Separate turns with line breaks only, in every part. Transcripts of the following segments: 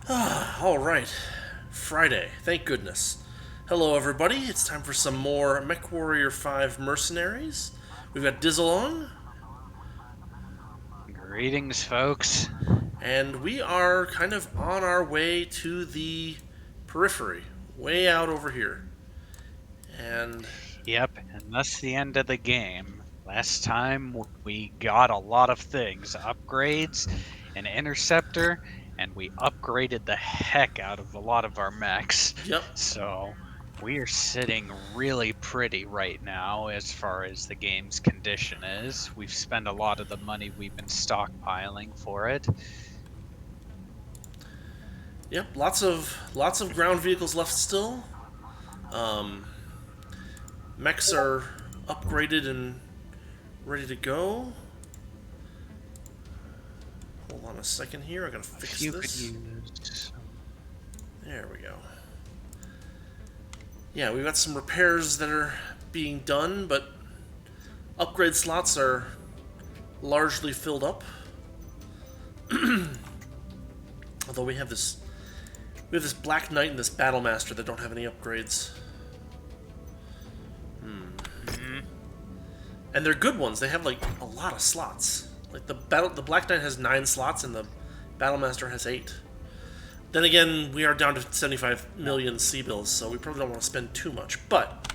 All right, Friday. Thank goodness. Hello, everybody. It's time for some more Mech5 Mercenaries. We've got Dizzle on,
Greetings, folks.
and we are kind of on our way to the Periphery, way out over here. And
Yep, and that's the end of the game. Last time we got a lot of things upgrades, an interceptor, and we upgraded the heck out of a lot of our mechs.
yep,
So we are sitting really pretty right now as far as the game's condition is. We've spent a lot of the money we've been stockpiling for it.
yep, lots of ground vehicles left still. Um, Mechs are upgraded and ready to go. Hold on a second here. I gotta
A
fix
few could
this.
use.
There we go. Yeah, we've got some repairs that are being done, but upgrade slots are largely filled up. Although we have this Black Knight and this Battle Master that don't have any upgrades.
Mhm.
And they're good ones. They have like a lot of slots. Like the Black Knight has 9 slots and the Battle Master has 8. Then again, we are down to 75 million C bills, so we probably don't want to spend too much. But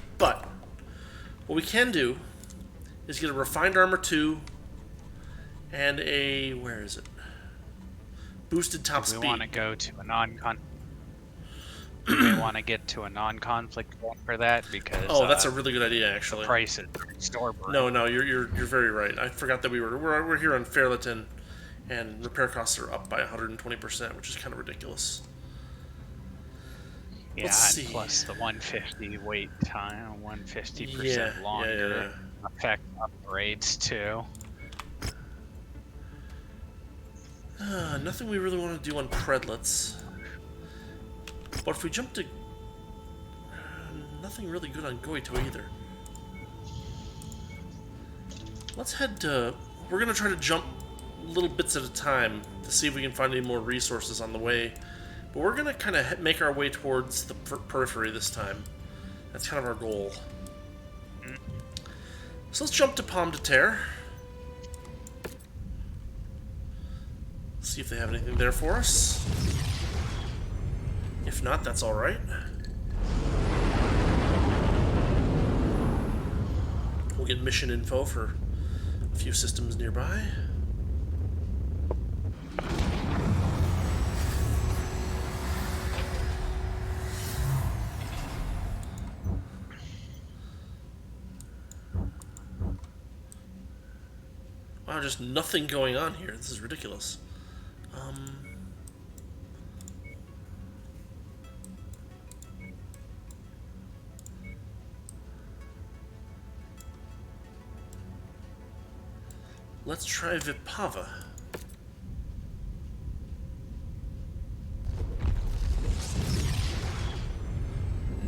what we can do is get a refined armor 2 and a where is it? Boosted
Do
top
we want
speed.
to go to a non-con? Do we want to get to a non-conflict one for that? Because
Oh, that's a really good idea,
the
actually.
price is store
No,
brand.
no, you're very right. I forgot that we're here on Fairleton, and repair costs are up by 120%, which is kind of ridiculous. Let's
Yeah, and
see.
plus the 150 wait time,
Yeah,
150%
yeah, yeah,
longer
yeah.
effect upgrades too.
Nothing we really want to do on Predlets. But if we jump to nothing really good on Goito either. Let's head to. We're gonna try to jump little bits at a time to see if we can find any more resources on the way. But we're gonna kind of make our way towards the periphery this time. That's kind of our goal.
Mm,
So let's jump to Pomme de Terre. See if they have anything there for us. If not, that's alright. We'll get mission info for a few systems nearby. Wow, just nothing going on here. This is ridiculous. Um, let's try Vipava.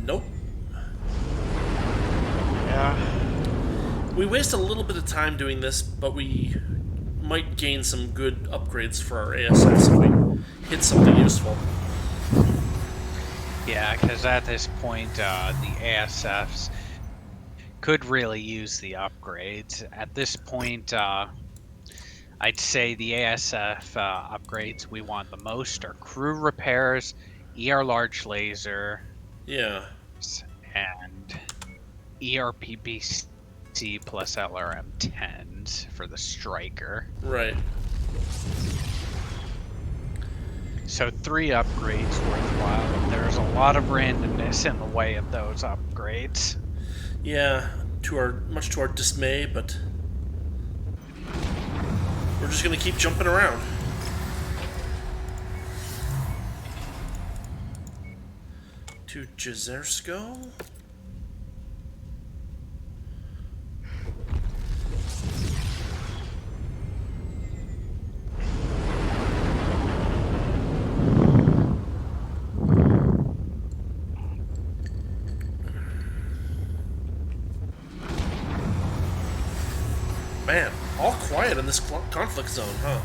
Nope.
Yeah,
We waste a little bit of time doing this, but we might gain some good upgrades for our ASS if we hit something useful.
yeah, because at this point, the ASFs could really use the upgrades. At this point, I'd say the ASF upgrades we want the most are crew repairs, ER large laser,
Yeah,
and ERPBC plus LRM-10s for the striker.
right.
So 3 upgrades worthwhile. There's a lot of randomness in the way of those upgrades.
Yeah, much to our dismay, but we're just gonna keep jumping around. To Jezersko. Man, all quiet in this conflict zone, huh?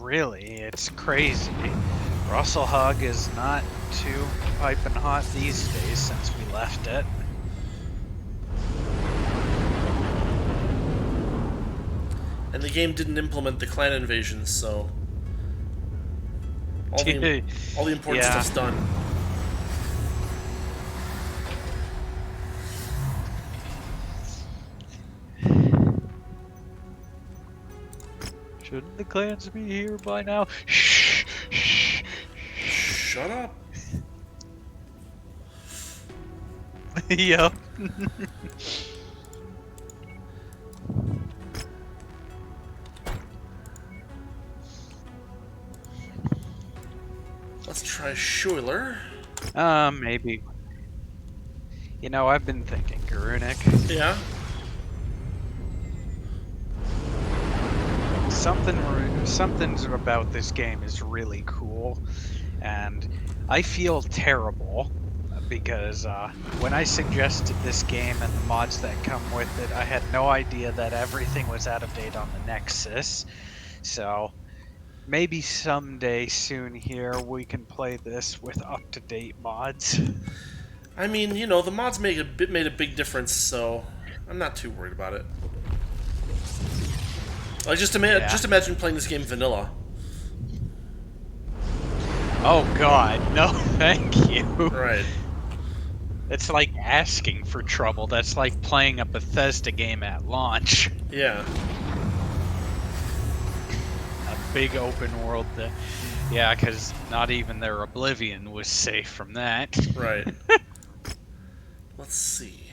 really, it's crazy. Russell Hug is not too piping hot these days since we left it.
And the game didn't implement the clan invasions, so all the important
Yeah.
stuff's done.
Shouldn't the clans be here by now? Shh, shh,
Shut up.
Yep.
Let's try Schuyler.
Maybe. You know, I've been thinking, Garunik.
Yeah.
Something's about this game is really cool, and I feel terrible because when I suggested this game and the mods that come with it, I had no idea that everything was out of date on the Nexus. So maybe someday soon here we can play this with up-to-date mods.
I mean, you know, the mods made a big difference, so I'm not too worried about it. Like, just imagine playing this game vanilla.
Oh god, no thank you.
Right.
It's like asking for trouble. That's like playing a Bethesda game at launch.
Yeah.
A big open world that... Yeah, because not even their Oblivion was safe from that.
Right. Let's see.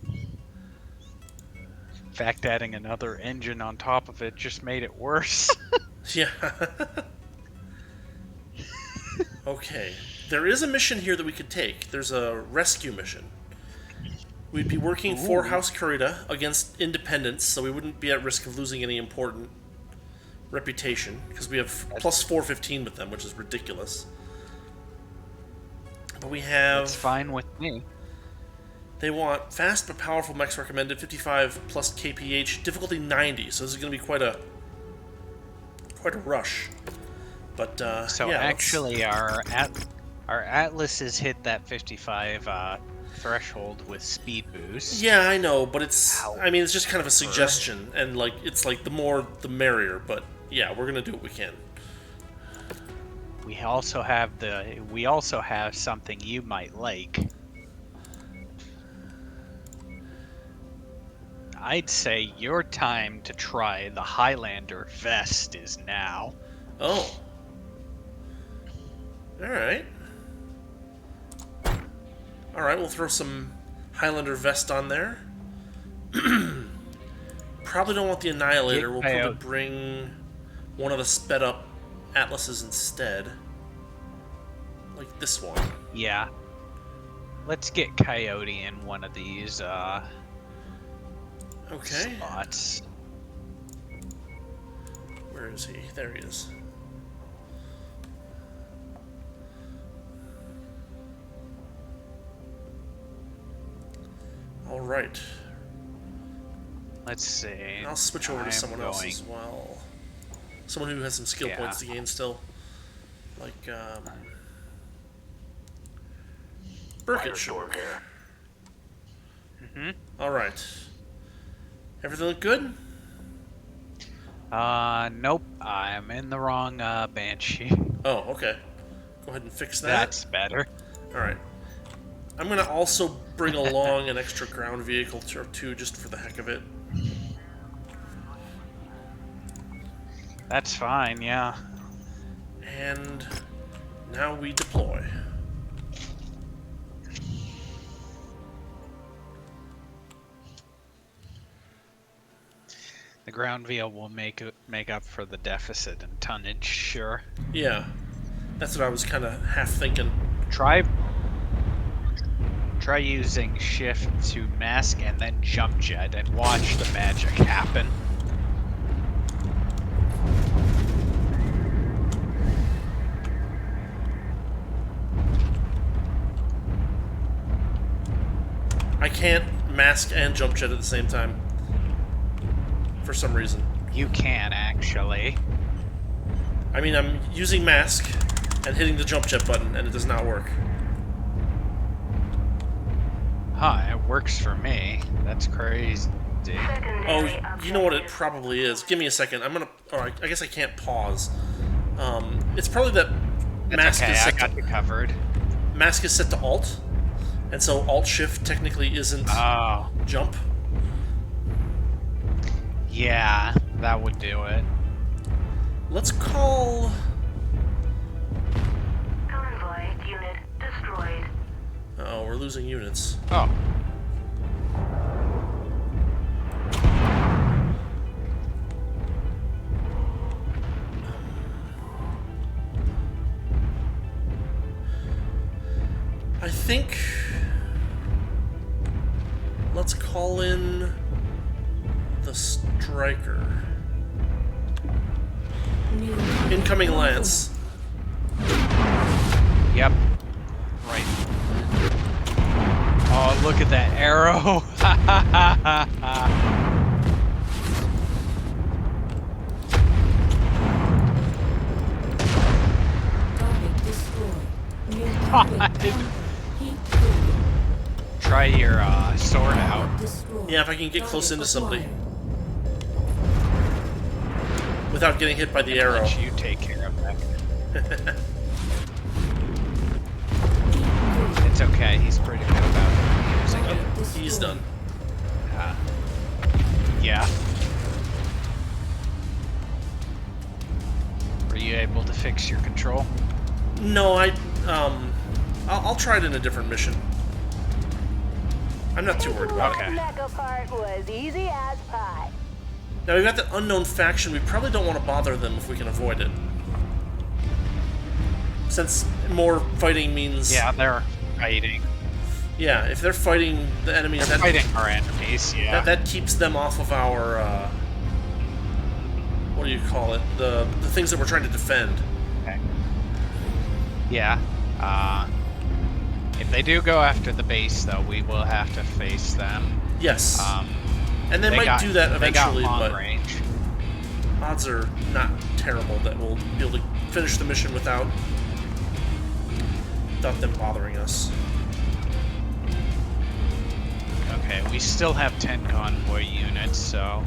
In fact, adding another engine on top of it just made it worse.
Yeah. Okay. There is a mission here that we could take. There's a rescue mission. We'd be working for House Kurita against independents, so we wouldn't be at risk of losing any important reputation, because we have plus 415 with them, which is ridiculous. But we have...
That's fine with me.
They want fast but powerful mechs recommended, 55 plus KPH, difficulty 90, so this is going to be quite a rush. But
so
yeah,
actually, our Atlases hit that 55 threshold with speed boost.
Yeah, I know, but it's... I mean, it's just kind of a suggestion, and like it's like the more the merrier. But yeah, we're gonna do what we can.
We also have something you might like. I'd say your time to try the Highlander vest is now.
Oh. Alright. Alright, we'll throw some Highlander vest on there. Probably don't want the Annihilator. We'll probably bring one of the sped up Atlases instead. Like this one.
Yeah. Let's get Coyote in one of these
okay.
spots.
Where is he? There he is. All right.
Let's see.
And I'll switch over to someone else as well. Someone who has some skill points to gain still. Like, Burkett Shore. All right. Everything look good?
Nope. I'm in the wrong Banshee.
Oh, okay. Go ahead and fix that.
That's better.
All right. I'm gonna also bring along an extra ground vehicle or two just for the heck of it.
That's fine, yeah.
And now we deploy.
The ground vehicle will make up for the deficit in tonnage, sure.
Yeah, that's what I was kind of half thinking.
Try using shift to mask and then jump jet and watch the magic happen.
I can't mask and jump jet at the same time. For some reason.
You can, actually.
I mean, I'm using mask and hitting the jump jet button, and it does not work.
Huh, it works for me. That's crazy.
Oh, you know what it probably is. Give me a second. I'm gonna... Or I guess I can't pause. It's probably that
It's
mask
okay,
is
I
set
got
to...
you covered.
Mask is set to Alt, and so Alt-Shift technically isn't
Oh,
jump.
yeah, that would do it.
Let's call...
Convoy unit destroyed.
Uh-oh, we're losing units.
Oh.
I think... Let's call in... the Striker. Incoming Lance.
Yep. Right. Oh, look at that arrow. Try your sword out.
Yeah, if I can get close into somebody. Without getting hit by the arrow.
Let you take care of that. It's okay. He's pretty good about using it.
He's done.
Yeah. Were you able to fix your control?
No, I'll try it in a different mission. I'm not too worried about it.
Okay.
Mecha part was easy as pie.
Now, we've got the unknown faction. We probably don't want to bother them if we can avoid it. Since more fighting means...
Yeah, they're fighting.
Yeah, if they're fighting the enemies...
They're fighting our enemies, yeah.
That keeps them off of our... what do you call it? The things that we're trying to defend.
Okay. Yeah. If they do go after the base, though, we will have to face them.
Yes. And they might do that eventually,
they got long
but
range.
odds are not terrible that we'll be able to finish the mission without them bothering us.
Okay, we still have 10 convoy units, so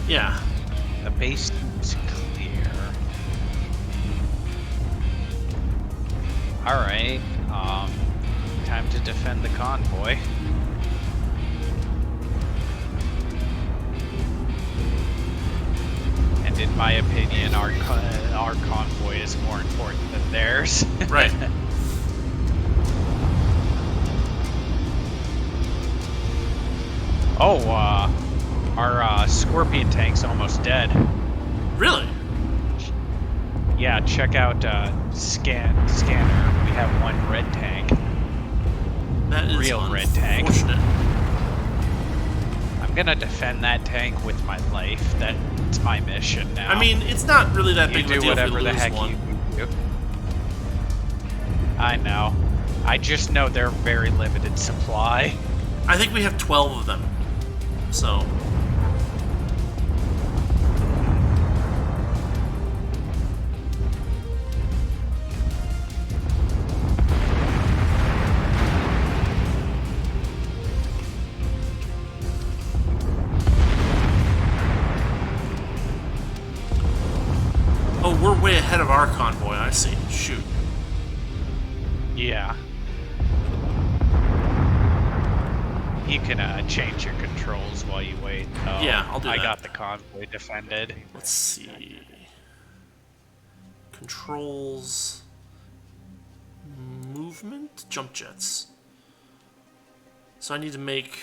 Yeah.
the base is clear. Alright, time to defend the convoy. And in my opinion, our convoy is more important than theirs.
Right.
Oh, our Scorpion tank's almost dead.
Really?
Yeah, check out scanner. We have one red tank.
That is
Real red tank.
unfortunate.
I'm gonna defend that tank with my life. That's my mission now.
I mean, it's not really that
you
big of a
do
deal if
whatever
we
the
lose
heck
one.
you do. I know. I just know they're very limited supply.
I think we have 12 of them. So... Oh, we're way ahead of our convoy, I see. Shoot.
Yeah. You can change your controls while you wait. Oh,
Yeah, I'll do
I
that.
got the convoy defended.
Let's see. Controls. Movement? Jump jets. So I need to make...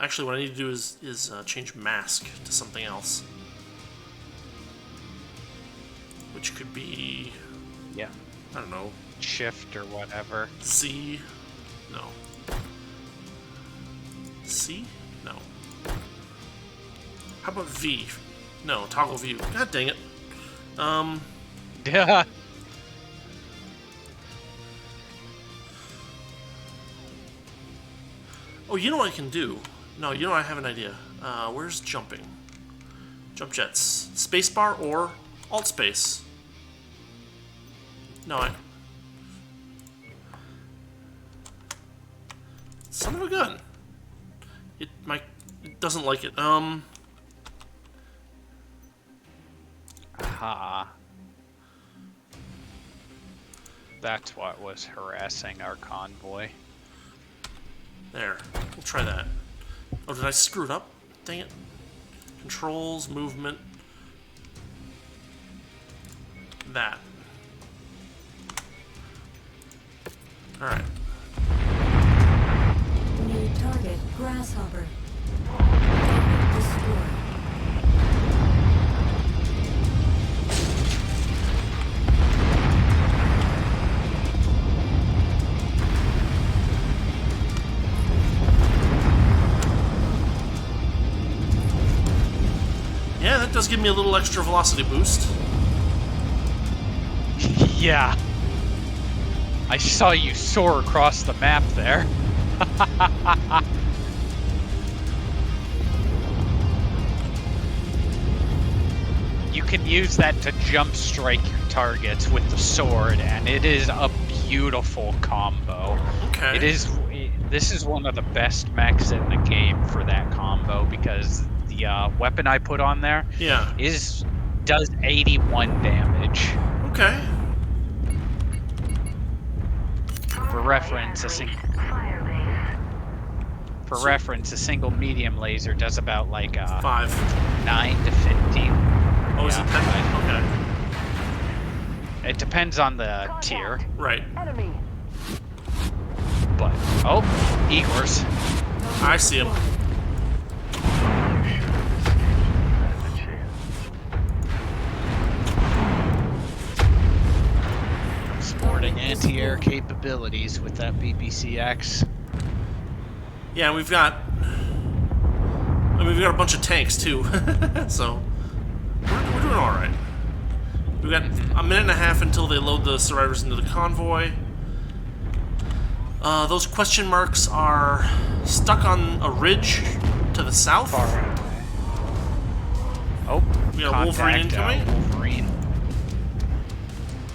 Actually, what I need to do is change mask to something else. Which could be...
Yeah.
I don't know.
Shift or whatever.
Z? No. C? No. How about V? No, toggle view. God dang it.
Yeah.
Oh, you know what I can do? No, you know what? I have an idea. Where's jumping? Jump jets. Spacebar or Alt space. No, I... Son of a gun. It doesn't like it.
Aha. That's what was harassing our convoy.
There. We'll try that. Oh, did I screw it up? Dang it. Controls, movement. That. Alright.
New target, Grasshopper. Destroy.
Yeah, that does give me a little extra velocity boost.
Yeah. I saw you soar across the map there. You can use that to jump strike your targets with the sword, and it is a beautiful combo.
Okay.
This is one of the best mechs in the game for that combo, because the weapon I put on there
Yeah.
does 81 damage.
Okay.
For reference, a single medium laser does about like
5.
9 to 15.
Oh, is it 10? Okay.
It depends on the tier,
Right.
Enemy.
but oh, Igor's.
I see him.
Sporting anti-air capabilities with that BBCX.
Yeah, and we've got a bunch of tanks too. So we're doing all right. We've got a minute and a half until they load the survivors into the convoy. Those question marks are stuck on a ridge to the south.
Oh,
We got Wolverine incoming.
Wolverine.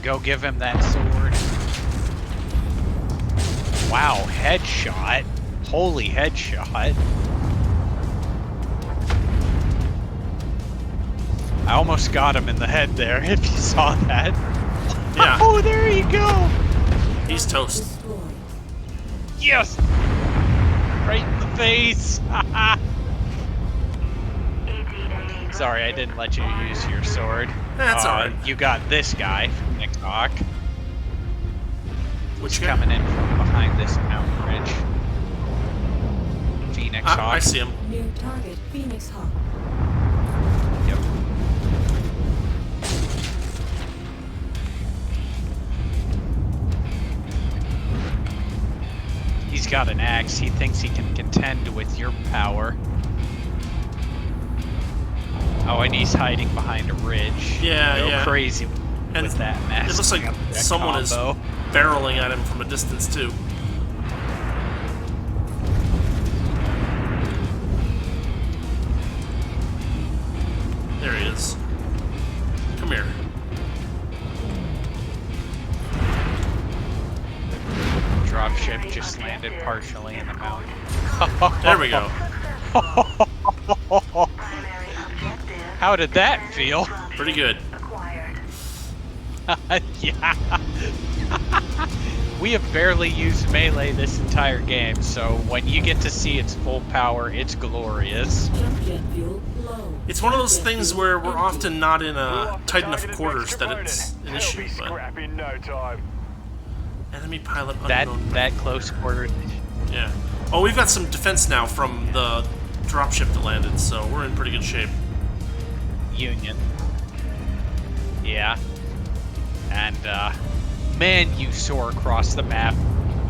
Go give him that sword. Wow, headshot. Holy headshot. I almost got him in the head there, if you saw that.
Yeah.
Oh, there you go.
He's toast.
Destroy.
Yes. Right in the face. Sorry, I didn't let you use your sword.
That's alright.
You got this guy, Phoenix Hawk.
Which
He's
guy?
coming in from behind this mountain ridge. Phoenix Hawk.
I see him.
New target, Phoenix Hawk.
Yep. He's got an axe. He thinks he can contend with your power. Oh, and he's hiding behind a ridge.
Yeah,
Go
yeah.
crazy
And
with that mask.
it looks like someone is barreling at him from a distance too. There he is. Come here.
Dropship just landed partially in the mountain.
There we go.
How did that feel?
Pretty good.
Acquired.
Yeah. We have barely used melee this entire game, so when you get to see its full power, it's glorious.
Jump jet fuel low.
It's one of those
Jump jet
things
fuel
where we're
empty.
often not in tight enough quarters that it's an issue, but
Scrap in no time.
enemy pilot
That
unknown.
close quarter.
Yeah. Oh, we've got some defense now from the dropship that landed, so we're in pretty good shape.
Union. Yeah. And, man, you soar across the map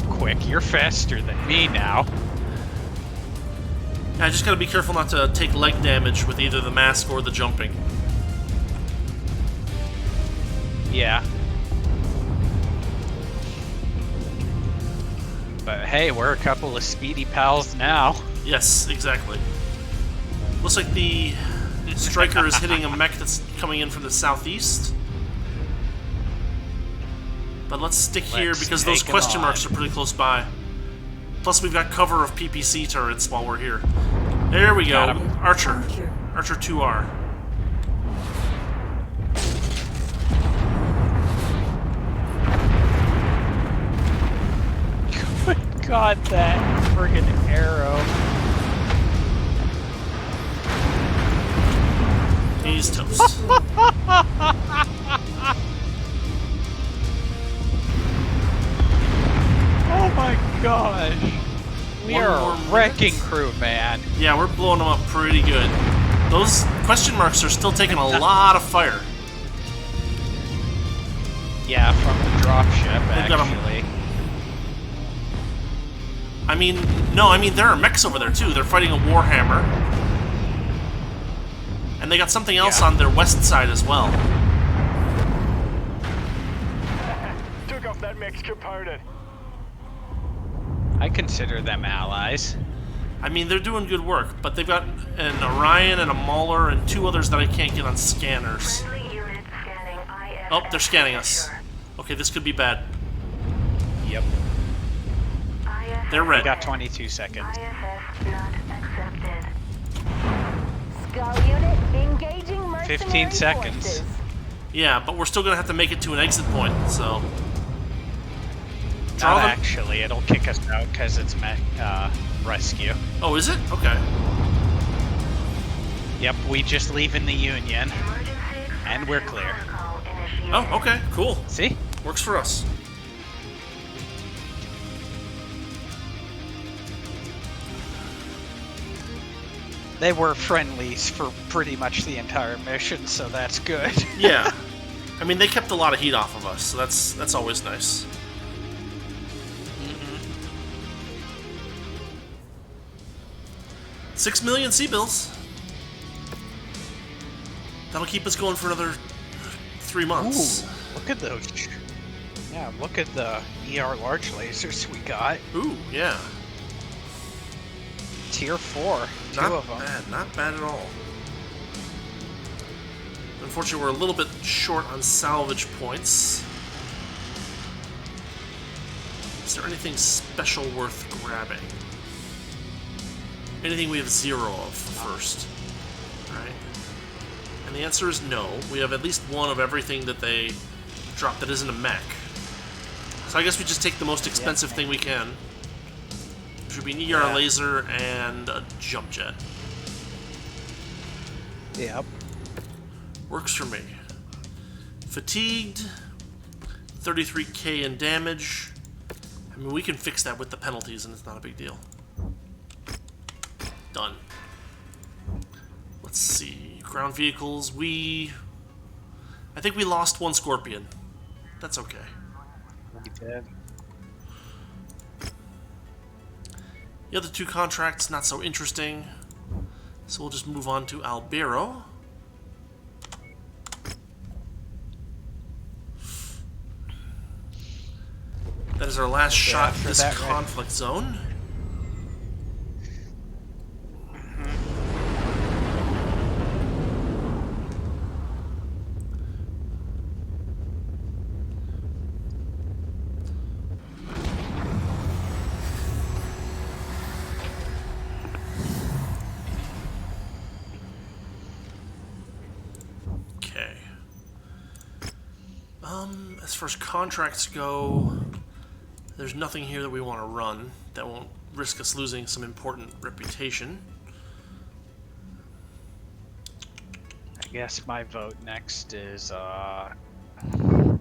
quick. You're faster than me now.
I just gotta be careful not to take leg damage with either the mask or the jumping.
Yeah. But hey, we're a couple of speedy pals now.
Yes, exactly. Looks like the Striker is hitting a mech that's coming in from the southeast. But let's stick here because those
take 'em
question
on.
marks are pretty close by. Plus, we've got cover of PPC turrets while we're here. There we go.
Got 'em.
Archer. Archer 2R.
Good God, that friggin' arrow.
He's toast.
Oh my gosh. We
One
are
more
a wrecking
minute.
crew, man.
Yeah, we're blowing them up pretty good. Those question marks are still taking a lot of fire.
Yeah, from the dropship,
They've got 'em.
actually.
I mean, there are mechs over there too. They're fighting a Warhammer. And they got something else
Yeah.
on their west side as well.
Took off that mech's component.
I consider them allies.
I mean, they're doing good work, but they've got an Orion and a Mauler and two others that I can't get on scanners.
Friendly unit scanning ISS
Oh, they're scanning us.
sector.
Okay, this could be bad.
Yep.
ISS
They're red.
We got 22 seconds.
ISS not accepted. Skull unit engaging mercenary
15 seconds.
forces.
Yeah, but we're still gonna have to make it to an exit point, so... Draw
Not
them.
actually, it'll kick us out because it's rescue.
Oh, is it? Okay.
Yep, we just leave in the Union.
Emergency
And we're
extraction
clear.
protocol initiated.
Oh, okay, cool.
See?
Works for us.
They were friendlies for pretty much the entire mission, so that's good.
Yeah. I mean, they kept a lot of heat off of us, so that's always nice. 6 million C-bills. That'll keep us going for another 3 months.
Ooh, look at those. Yeah, look at the ER large lasers we got.
Ooh, yeah.
Tier 4, two
Not
of them.
bad, not bad at all. Unfortunately, we're a little bit short on salvage points. Is there anything special worth grabbing? Anything we have 0 of first? Alright. And the answer is no. We have at least 1 of everything that they drop that isn't a mech. So I guess we just take the most expensive thing we can. Which would be an ER
Yeah.
laser and a jump jet.
Yep.
Works for me. Fatigued, 33k in damage. I mean, we can fix that with the penalties and it's not a big deal. Done. Let's see. Ground vehicles, I think we lost 1 Scorpion. That's okay.
We did.
The other 2 contracts, not so interesting. So we'll just move on to Albero. That is our last shot at
after
this
that, right?
conflict zone. Okay. As far as contracts go, there's nothing here that we want to run that won't risk us losing some important reputation.
I guess my vote next is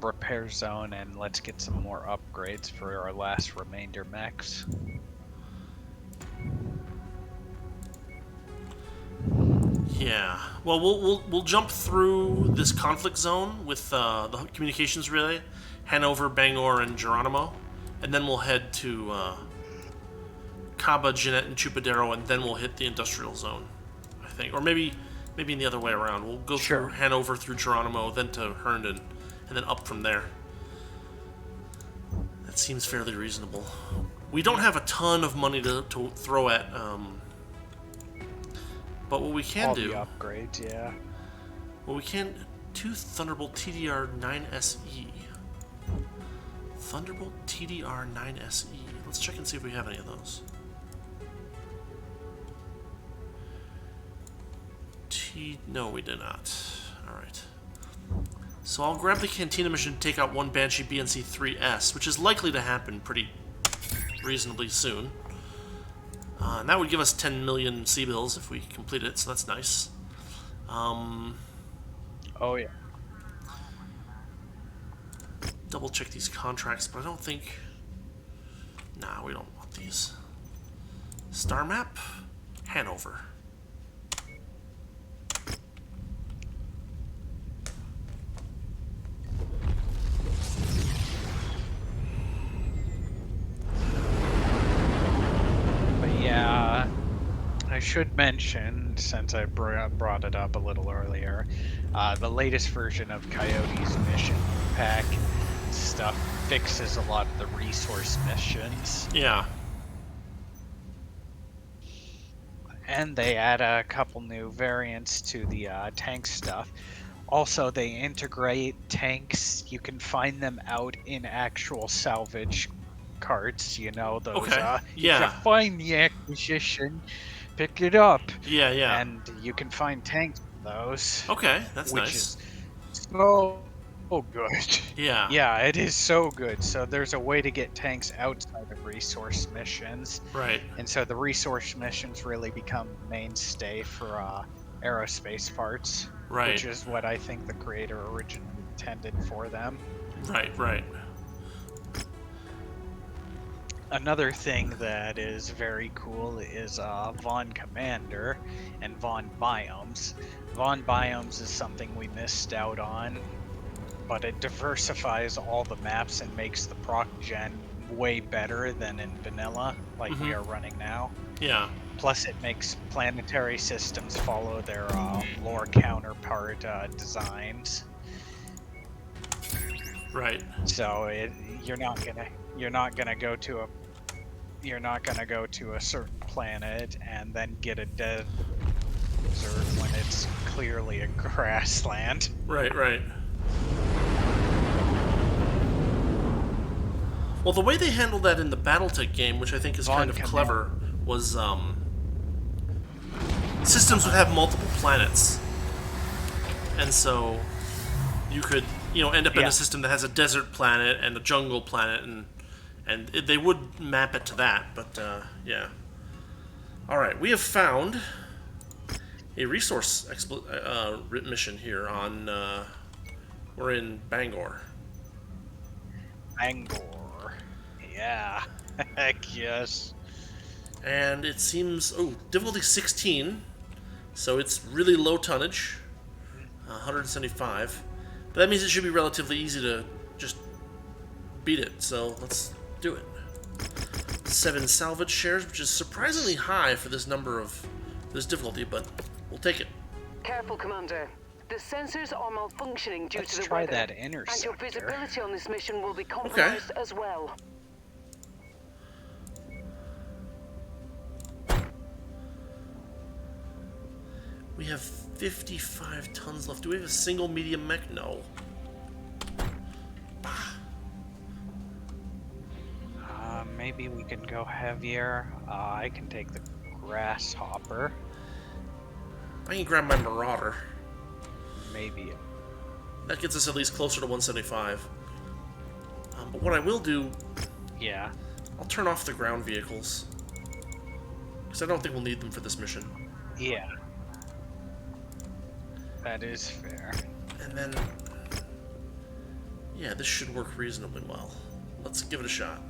repair zone, and let's get some more upgrades for our last remainder mechs.
Yeah. Well, we'll jump through this conflict zone with the communications relay, Hanover, Bangor, and Geronimo, and then we'll head to Caba, Jeanette, and Chupadero, and then we'll hit the industrial zone, I think, or maybe in the other way around. We'll go
Sure.
through Hanover, through Geronimo, then to Herndon, and then up from there. That seems fairly reasonable. We don't have a ton of money to throw at But what we can
All
do,
the upgrades, yeah.
what we can, 2 Thunderbolt TDR 9SE. Thunderbolt TDR 9SE. Let's check and see if we have any of those. No, we did not. Alright. So I'll grab the Cantina mission and take out 1 Banshee BNC-3S, which is likely to happen pretty reasonably soon. And that would give us 10 million C-bills if we complete it, so that's nice.
Oh, yeah.
Double check these contracts, but I don't think... Nah, we don't want these. Star map? Hanover.
But yeah, I should mention, since I brought it up a little earlier, the latest version of Coyote's mission pack stuff fixes a lot of the resource missions.
Yeah.
And they add a couple new variants to the tank stuff. Also, they integrate tanks. You can find them out in actual salvage carts, you know, those,
Okay.
if
Yeah.
you find the acquisition, pick it up.
Yeah, yeah.
And you can find tanks for those.
Okay, that's
which
nice.
is so good.
Yeah.
Yeah, it is so good. So there's a way to get tanks outside of resource missions.
Right.
And so the resource missions really become mainstay for aerospace parts.
Right.
Which is what I think the creator originally intended for them.
Right, right.
Another thing that is very cool is Von Commander and Von Biomes. Von Biomes is something we missed out on, but it diversifies all the maps and makes the proc gen way better than in vanilla, like we are running now.
Yeah.
Plus, it makes planetary systems follow their lore counterpart designs.
Right.
So you're not gonna go to a certain planet and then get a desert when it's clearly a grassland.
Right, right. Well, the way they handled that in the BattleTech game, which I think is kind of clever, was systems would have multiple planets, and so you could, end up in a system that has a desert planet and a jungle planet, and they would map it to that. But yeah. All right, we have found a resource mission here on. We're in Bangor.
Bangor. Yeah. Heck yes.
And it seems, difficulty 16, so it's really low tonnage, 175. But that means it should be relatively easy to just beat it, so let's do it. 7 salvage shares, which is surprisingly high for this difficulty, but we'll take it.
Careful, Commander. The sensors are malfunctioning due
Let's
to the
try
weather,
that
and
interceptor.
your visibility on this mission will be compromised as well.
We have 55 tons left. Do we have a single medium mech? No.
Maybe we can go heavier. I can take the grasshopper.
I can grab my Marauder.
Maybe.
That gets us at least closer to 175. But what I will do...
Yeah.
I'll turn off the ground vehicles. Because I don't think we'll need them for this mission.
Yeah. That is fair.
And then... Yeah, this should work reasonably well. Let's give it a shot.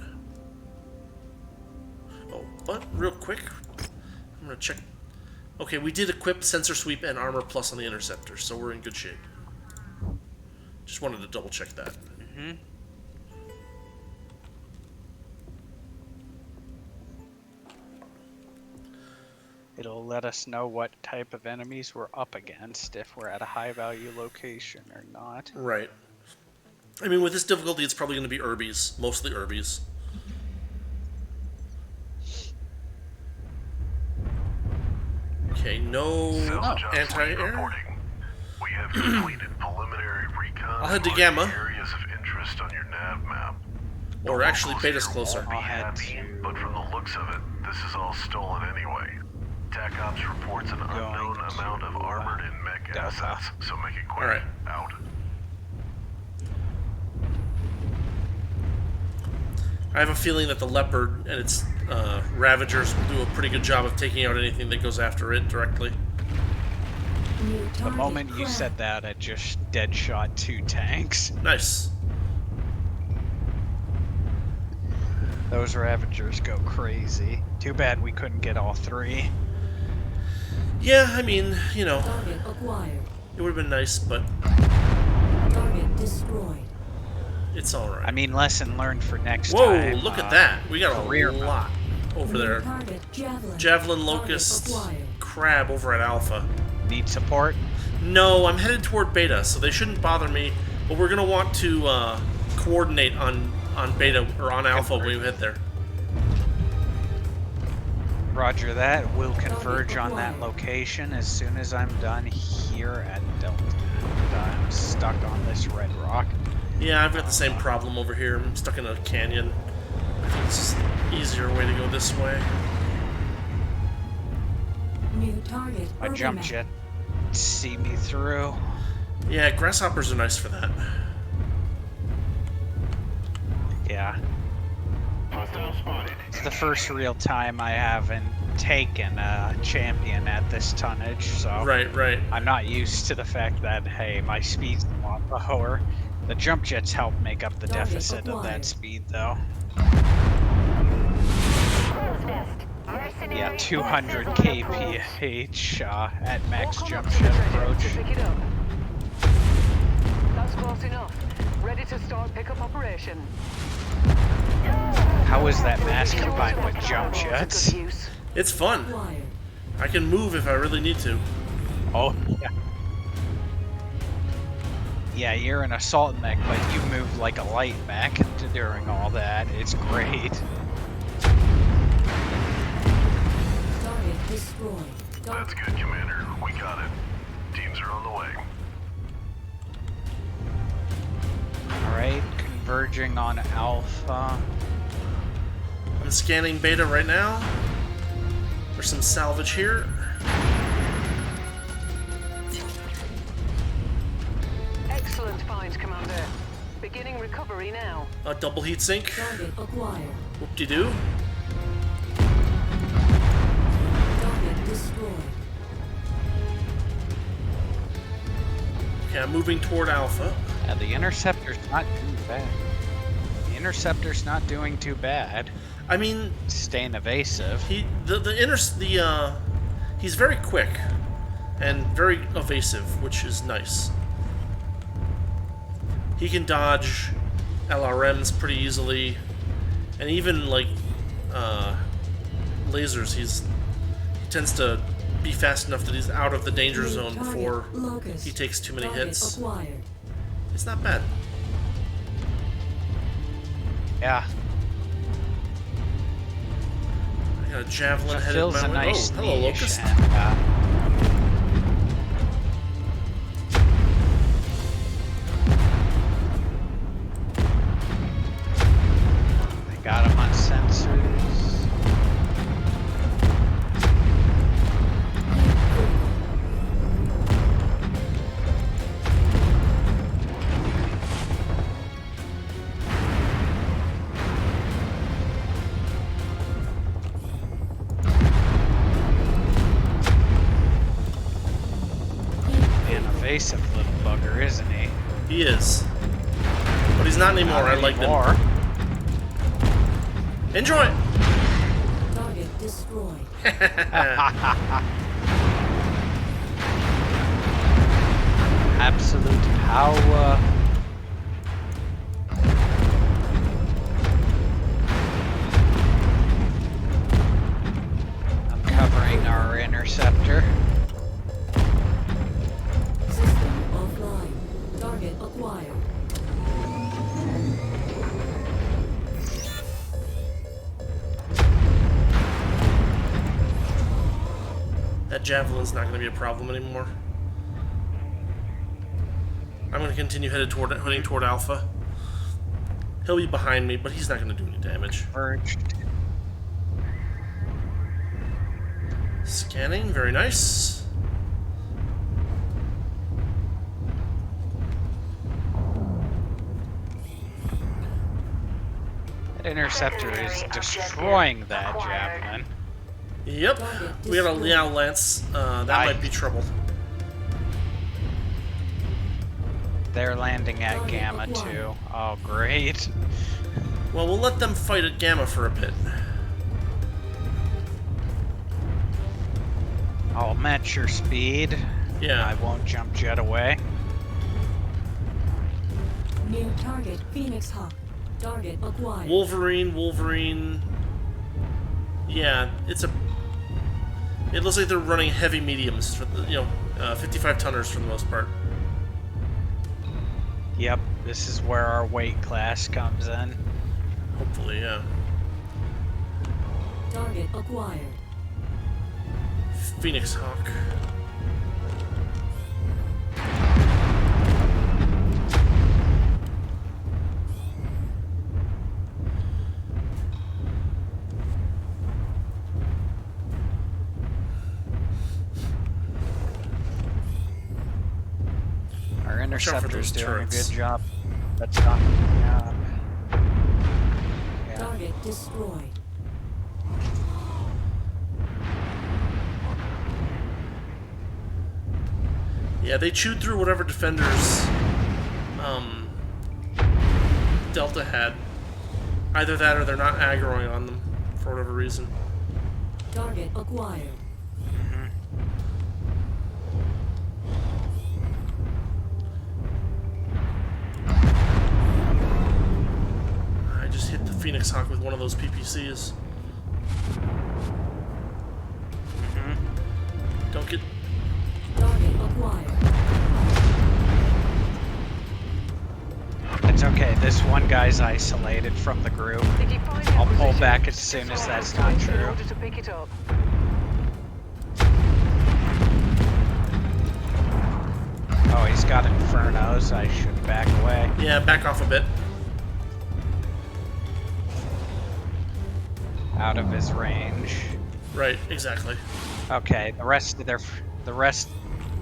Oh, but real quick, I'm gonna check. Okay, we did equip sensor sweep and armor plus on the interceptor, so we're in good shape. Just wanted to double check that.
It'll let us know what type of enemies we're up against, if we're at a high value location or not.
Right. I mean, with this difficulty, it's probably going to be Urbies, mostly Urbies. Okay, no
Salvage ops
anti-air.
reporting. We have completed preliminary recon.
I'll head to
and
Gamma.
marked areas of interest on your nav map.
Or
The
actually,
locals
Beta's
here
closer.
won't be
I'll head
happy,
to-
but from the looks of it, this is all stolen anyway. TAC Ops reports an unknown
Going
amount of
to,
armored and mech
Delta.
assets, so make it quick.
Alright.
Out.
I have a feeling that the Leopard and its Ravagers will do a pretty good job of taking out anything that goes after it directly.
New
The
target
moment you
cracked.
said that, I just dead shot 2 tanks.
Nice.
Those Ravagers go crazy. Too bad we couldn't get all 3.
Yeah, I mean, you know,
Target acquired.
it would have been nice, but
Target destroyed.
it's alright.
I mean, lesson learned for next
Whoa,
time.
look at that. We got a
career
lot over
New
there.
target Javelin.
Javelin,
Target
Locust,
acquired.
Crab over at Alpha.
Need support?
No, I'm headed toward Beta, so they shouldn't bother me. But we're gonna want to coordinate on Beta or on Alpha when we hit there.
Roger that. We'll converge on that location as soon as I'm done here at Delta. I'm stuck on this red rock.
Yeah, I've got the same problem over here. I'm stuck in a canyon. I think it's just an easier way to go this way.
New target.
My jump
Urban
jet see me through.
Yeah, grasshoppers are nice for that.
Yeah.
Hostile spotted.
It's the first real time I haven't taken a champion at this tonnage, so
Right.
I'm not used to the fact that, hey, my speed's a lot lower. The jump jets help make up the
Target
deficit of
acquired.
that speed, though.
Crow's nest. Mercenary
Yeah, 200
forces on approach.
kph at max
Walk on
jump
up to the
jet
treasure
approach.
to pick it up. That's close enough. Ready to start pickup operation.
How is that mass combined with jump
Good
jets?
use.
It's fun.
acquired.
I can move if I really need to.
Oh, yeah. Yeah, you're an assault mech, but you move like a light mech during all that. It's great.
Target destroyed.
That's good, Commander. We got it. Teams are on the way.
Alright, converging on Alpha.
I'm scanning Beta right now. There's some salvage here.
Excellent find, Commander. Beginning recovery now.
A double heat sink.
Target acquired.
Whoop-de-doo.
Target destroyed.
Okay, I'm moving toward Alpha.
Yeah, the Interceptor's not too bad. The Interceptor's not doing too bad.
I mean,
Staying evasive.
he's very quick and very evasive, which is nice. He can dodge LRMs pretty easily, and even like lasers. He tends to be fast enough that he's out of the danger
New
zone
target
before
Locust.
he takes too many
Target
hits.
acquired.
It's not bad.
Yeah,
I got a javelin headed
fills
my
a
way.
nice
Oh, hello,
niche.
Locust.
And, they got him on sensors. An evasive little bugger, isn't he?
He is, but he's not anymore.
Not
I like him.
anymore.
Enjoy it.
Target destroyed.
Absolute power. I'm covering our interceptor.
System offline. Target acquired.
That Javelin's not going to be a problem anymore. I'm going to continue heading toward Alpha. He'll be behind me, but he's not going to do any damage.
Urged.
Scanning, very nice.
That interceptor is destroying that javelin.
Yep, we got a Liao Lance. That might be trouble.
They're landing at Gamma too. Oh, great.
Well, we'll let them fight at Gamma for a bit.
I'll match your speed.
Yeah.
I won't jump jet away.
New target, Phoenix Hawk. Target acquired.
Wolverine. Yeah, it looks like they're running heavy mediums for the, 55 tonners for the most part.
Yep, this is where our weight class comes in.
Hopefully, yeah.
Target acquired.
Phoenix Hawk.
Our
Watch out for
interceptor's
those
doing a
turrets.
good job. That's not. Yeah.
Target destroyed.
Yeah, they chewed through whatever defenders Delta had. Either that or they're not aggroing on them for whatever reason.
Target acquired.
I just hit the Phoenix Hawk with one of those PPCs. Don't get...
Target acquired.
It's okay, this one guy's isolated from the group.
Did you find
I'll
their
pull
position?
back as soon as that's not
In
true.
order to pick it up.
Oh, he's got Infernos. I should back away.
Yeah, back off a bit.
Out of his range.
Right, exactly.
Okay, the rest of their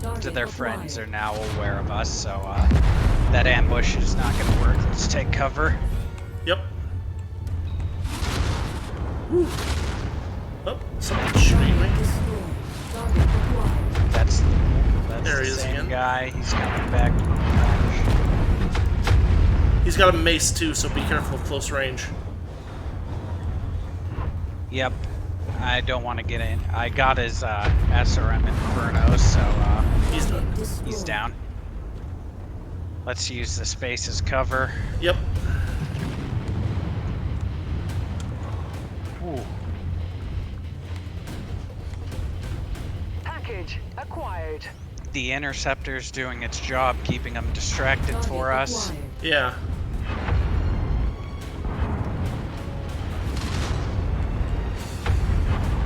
Target
friends are
acquired.
now aware of us, so that ambush is not going to work. Let's take cover.
Yep. Whew. Oh, someone's shooting me.
Destroyed. Target acquired.
That's
There
the
he is
same
again.
guy. He's coming back.
He's got a mace too, so be careful of close range.
Yep. I don't want to get in. I got his SRM Inferno, so
He's done.
Destroyed.
he's down. Let's use the space as cover.
Yep.
Ooh.
Package acquired.
The interceptor's doing its job, keeping them distracted
Target
for us.
acquired.
Yeah.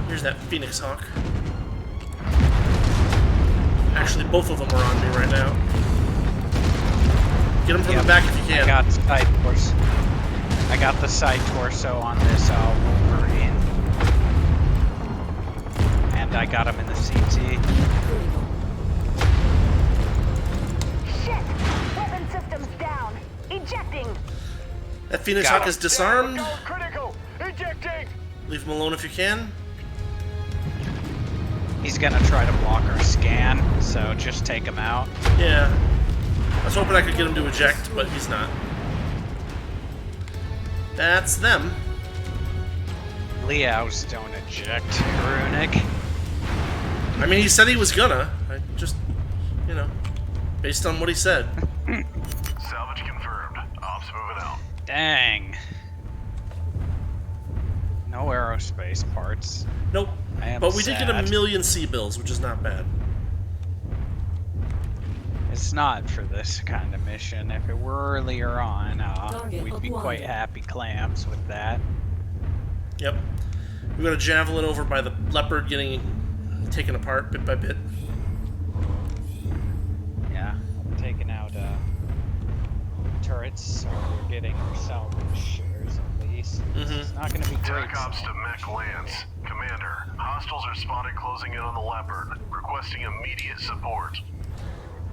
Here's that Phoenix Hawk. Actually, both of them are on me right now. Get them from
Yep.
the back if you can.
I got side torso. I got the side torso on this Wolverine, and I got him in the CT.
Critical.
Shit! Weapon systems down. Ejecting.
That Phoenix
Got
Hawk
him.
is disarmed.
Critical! Ejecting!
Leave him alone if you can.
He's gonna try to block our scan, so just take him out.
Yeah. I was hoping I could get him to eject, but he's not. That's them.
Liao's don't eject. Runic.
I mean, he said he was gonna. I just, based on what he said.
Salvage confirmed. Ops moving out.
Dang. No aerospace parts.
Nope.
I am
But we did get a
sad.
million C-bills, which is not bad.
It's not for this kind of mission. If it were earlier on,
Target
we'd be quite
acquired.
happy clams with that.
Yep. We got a javelin over by the leopard getting taken apart bit by bit.
Yeah, I'm taking out turrets, so we're getting salvage shares at least. It's not going to be great.
TAC ops to Mech Lance. Commander, hostiles are spotted closing in on the Leopard, requesting immediate support.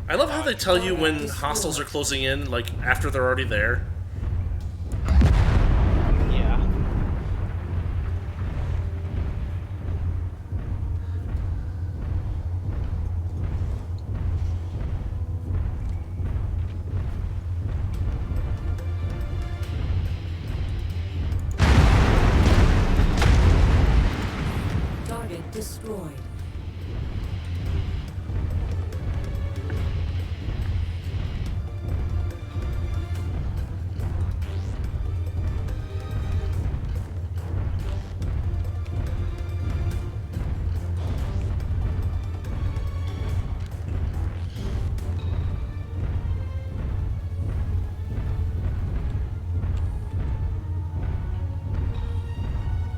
I love how they tell you when hostiles are closing in, like, after they're already there.
Yeah.
Target destroyed.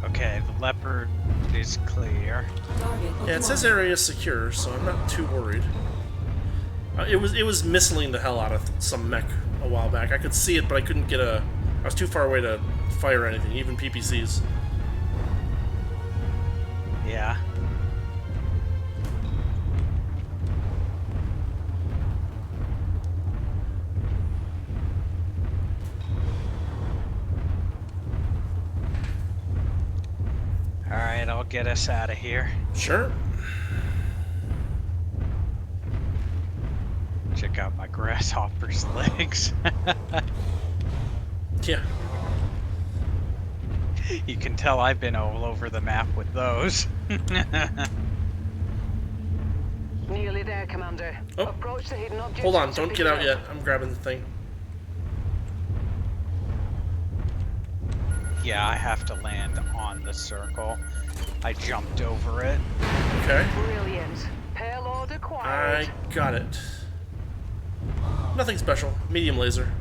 Okay, the leopard is clear.
Target
Yeah, it says
acquired.
area is secure, so I'm not too worried. It was missiling the hell out of some mech a while back. I could see it, but I couldn't get a... I was too far away to fire anything, even PPCs.
Yeah. Alright, I'll get us out of here.
Sure.
Check out my grasshopper's legs.
Yeah.
You can tell I've been all over the map with those.
Nearly there, Commander.
Oh.
Approach the hidden object.
Hold on,
to
don't
pick
get
it
out
up.
yet. I'm grabbing the thing.
Yeah, I have to land on the circle. I jumped over it.
Okay.
Brilliant. Payload acquired.
I got it. Nothing special. Medium laser.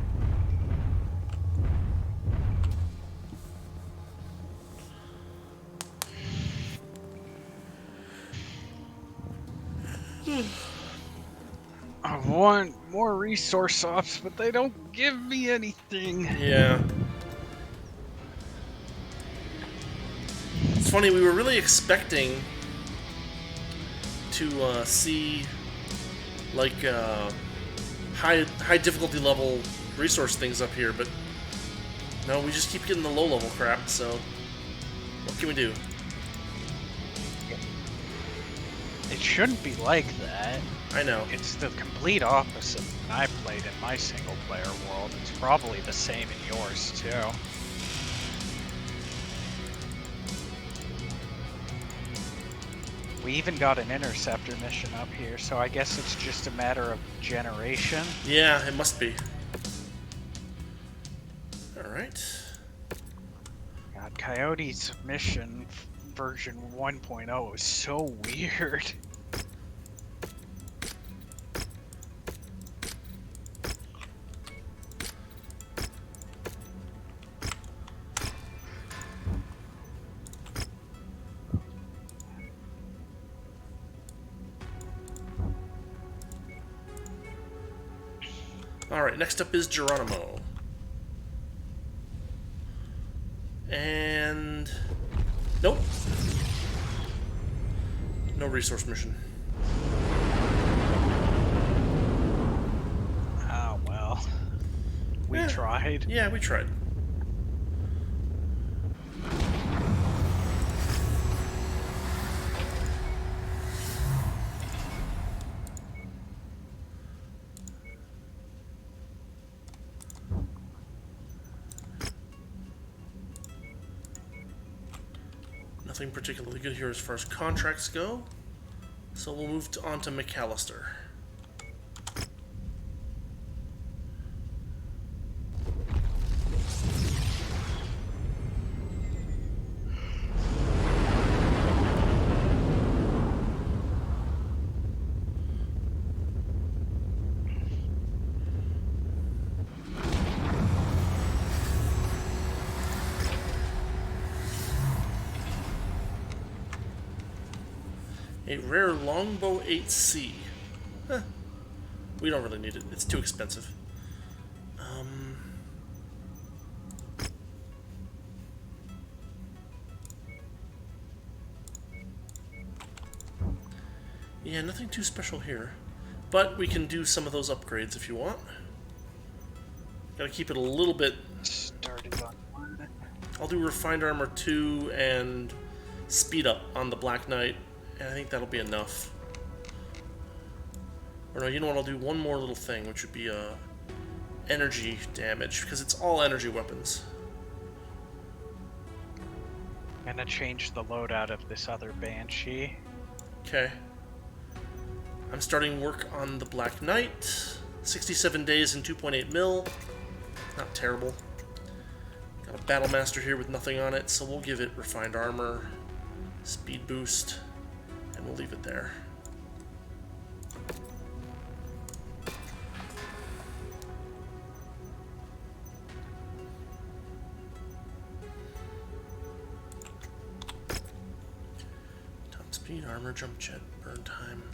I want more resource ops, but they don't give me anything.
Yeah. It's funny, we were really expecting to see like high difficulty level resource things up here, but no, we just keep getting the low level crap, so what can we do?
It shouldn't be like that.
I know.
It's the complete opposite than I played in my single player world. It's probably the same in yours too. We even got an interceptor mission up here, so I guess it's just a matter of generation.
Yeah, it must be. Alright.
God, Coyote's mission version 1.0 is so weird.
Alright, next up is Geronimo. And... nope. No resource mission.
Oh well. We tried.
Yeah, we tried. Nothing particularly good here as far as contracts go, so we'll move on to McAllister. A rare longbow 8C. Huh. We don't really need it. It's too expensive. Yeah, nothing too special here. But we can do some of those upgrades if you want. Gotta keep it a little bit.
Started on one.
I'll do Refined Armor 2 and Speed Up on the Black Knight, and I think that'll be enough. Or no, you know what, I'll do one more little thing, which would be energy damage, because it's all energy weapons.
I'm gonna change the loadout of this other Banshee.
Okay. I'm starting work on the Black Knight. 67 days and 2.8 mil. Not terrible. Got a Battlemaster here with nothing on it, so we'll give it Refined Armor, Speed Boost, and we'll leave it there. Top Speed, Armor, Jump Jet, Burn Time.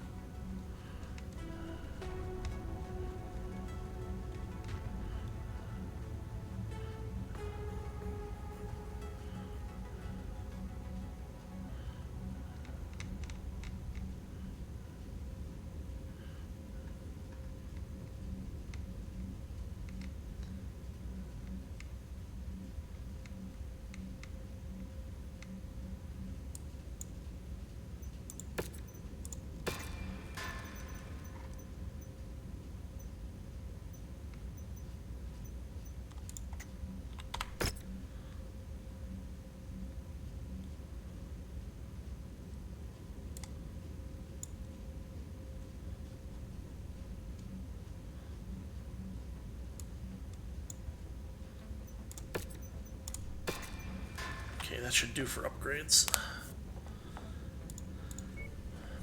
Okay, that should do for upgrades.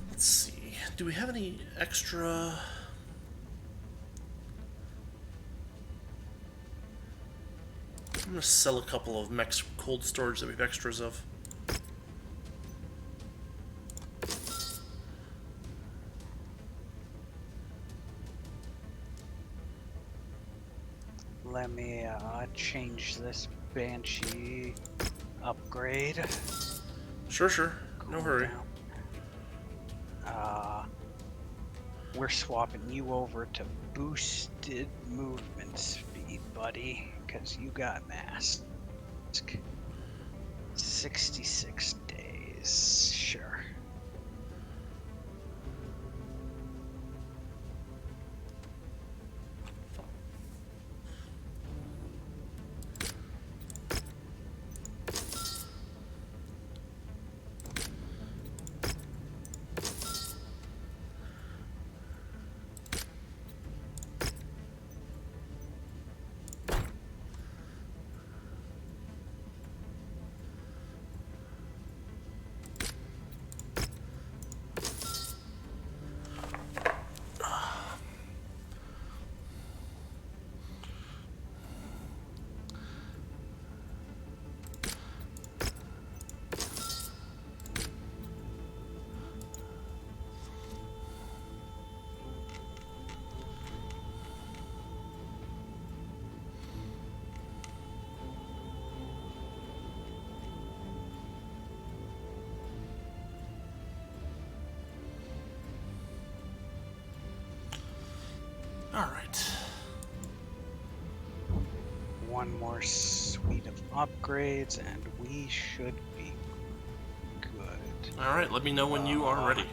Let's see. Do we have any extra? I'm gonna sell a couple of Mech's cold storage that we have extras of.
Let me change this Banshee upgrade.
Sure, sure. No hurry.
We're swapping you over to boosted movement speed, buddy, because you got mask. 66 days, sure.
Alright.
One more suite of upgrades and we should be good.
Alright, let me know when you are ready.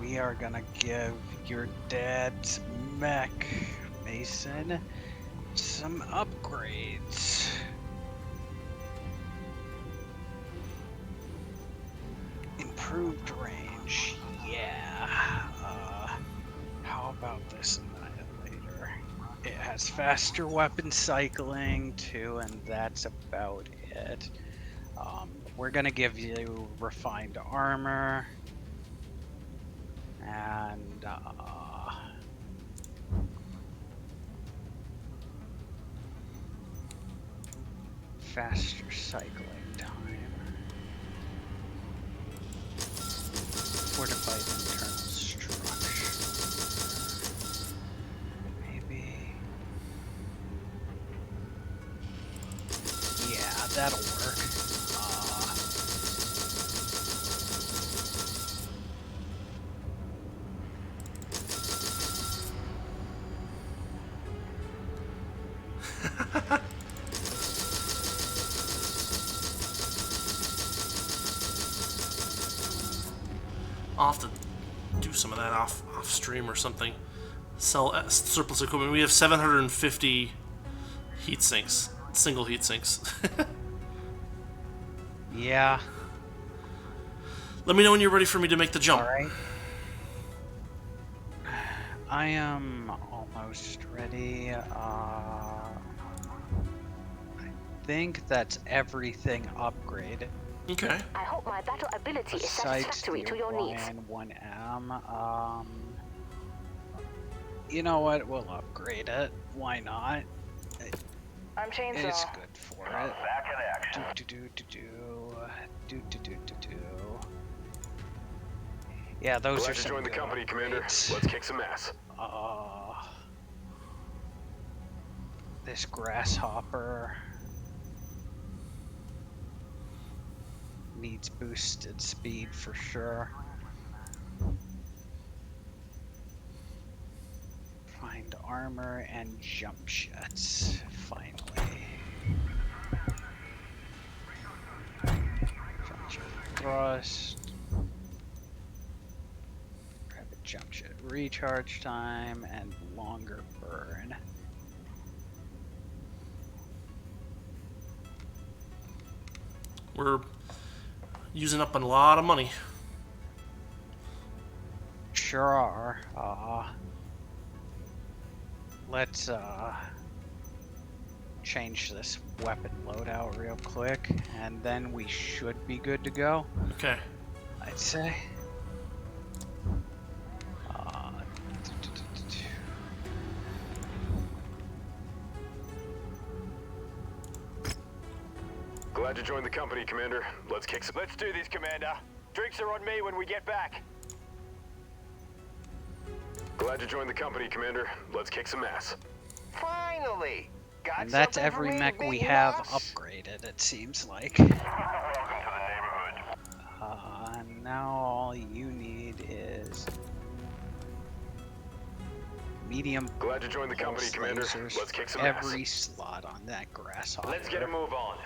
We are gonna give your dad's mech, Mason, some upgrades. Improved range, yeah. How about this Annihilator? It has faster weapon cycling too, and that's about it. We're gonna give you refined armor and faster cycling time. Fortified internal structure. Maybe. Yeah, that'll work.
I'll have to do some of that off stream or something. Sell surplus equipment. We have 750 heat sinks, single heat sinks.
Yeah.
Let me know when you're ready for me to make the jump.
All right. I am almost ready. I think that's everything upgraded.
Okay.
I hope my battle ability is
Besides
satisfactory
the
to your needs.
Orion 1M. You know what? We'll upgrade it. Why not?
I'm chainsaw.
It's good for it.
Back in action.
Yeah, those
Glad
are
to
some
join the
good
company, Commander.
upgrades.
Let's kick some ass.
This grasshopper needs boosted speed for sure. Find armor and jump jets, finally. Jump jet thrust. Rapid jump jet recharge time and longer burn.
We're using up a lot of money.
Sure are. Let's change this weapon loadout real quick, and then we should be good to go,
Okay.
I'd say.
Glad to join the company, Commander. Let's kick some.
Let's do this, Commander. Drinks are on me when we get back.
Glad to join the company, Commander. Let's kick some ass.
Finally! Got
And that's
something for
every
me to
mech
beat
we
you,
have
boss?
upgraded, it seems like.
Welcome to the neighborhood.
Now all you need is medium
Glad to join the company,
pulse
Commander.
lasers
Let's kick
for
some ass.
every slot on that grasshopper.
Let's get a move on.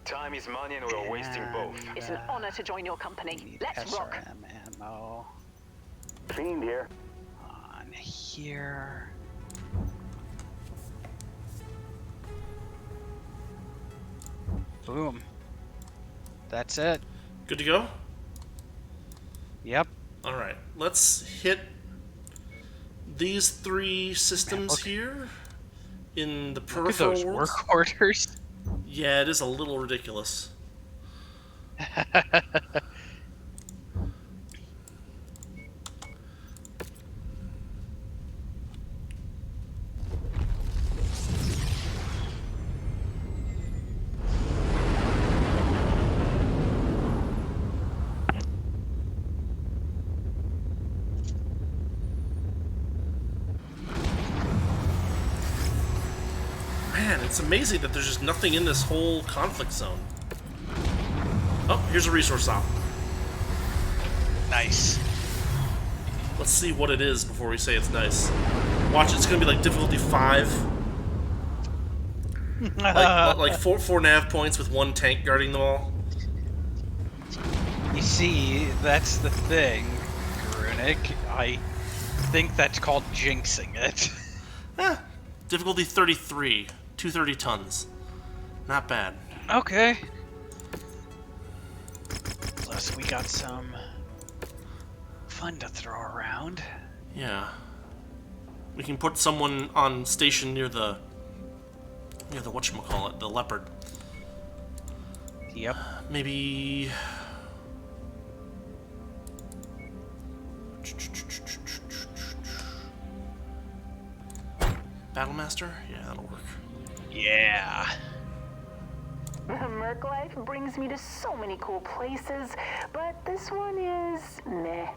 Time is money and we're wasting both.
It's an honor to join your company.
Need
Let's rock.
SRM ammo
Fiend here.
on here. Boom. That's it.
Good to go?
Yep.
Alright. Let's hit these three systems
look-
here in the
Look at
peripheral
those
worlds.
work orders.
Yeah, it is a little ridiculous. Man, it's amazing that there's just nothing in this whole conflict zone. Oh, here's a resource op.
Nice.
Let's see what it is before we say it's nice. Watch, it's gonna be like difficulty 5. like four nav points with one tank guarding them all.
You see, that's the thing, Runic. I think that's called jinxing it.
Difficulty 33, 230 tons. Not bad.
Okay. Plus, we got some fun to throw around.
Yeah. We can put someone on station near the whatchamacallit, the leopard.
Yep.
Maybe Battlemaster? Yeah, that'll work.
Yeah.
Merc life brings me to so many cool places, but this one is meh.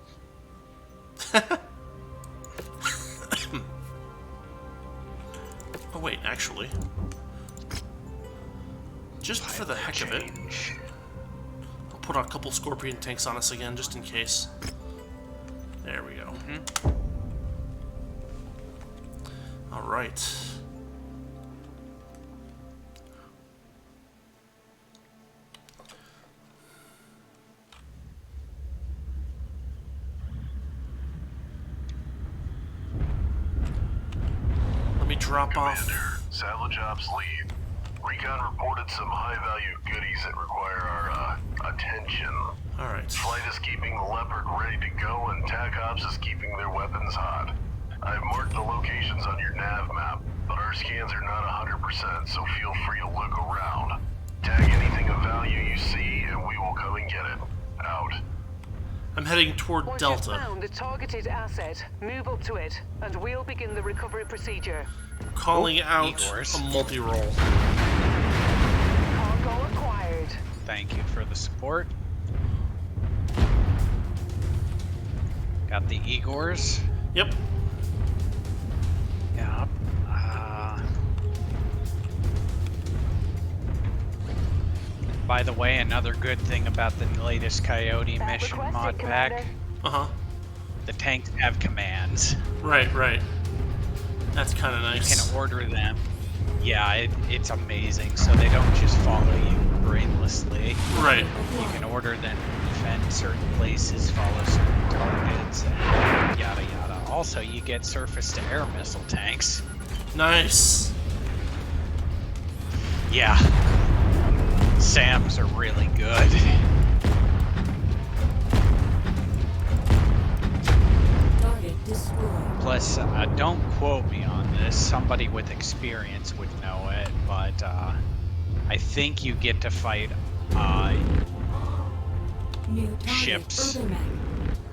Oh wait, actually, just for the heck of it, I'll put a couple Scorpion tanks on us again, just in case. There we go. All right. Let me drop off.
Salvage ops lead. Recon reported some high-value goodies that require our attention.
All right.
Flight is keeping the Leopard ready to go, and TAC Ops is keeping their weapons hot. I've marked the locations on your nav map, but our scans are not 100%, so feel free to look around. Tag anything of value you see, and we will come and get it. Out.
I'm heading toward
Once
Delta.
you've found the targeted asset, move up to it, and we'll begin the recovery procedure.
Calling out
Igors.
a multi-roll.
Cargo acquired.
Thank you for the support. Got the Igors.
Yep.
Yeah. By the way, another good thing about the latest Coyote
That
mission
requested,
mod
Commander.
pack,
Uh-huh.
the tanks have commands.
Right, right. That's kind of
You
nice.
can order them. Yeah, it's amazing. So they don't just follow you brainlessly.
Right.
You can order them to defend certain places, follow certain targets, and yada yada. Also, you get surface-to-air missile tanks.
Nice.
Yeah. SAMs are really good.
Target destroyed.
Plus, don't quote me on this. Somebody with experience would know it, but I think you get to fight
New target
ships.
Overmac.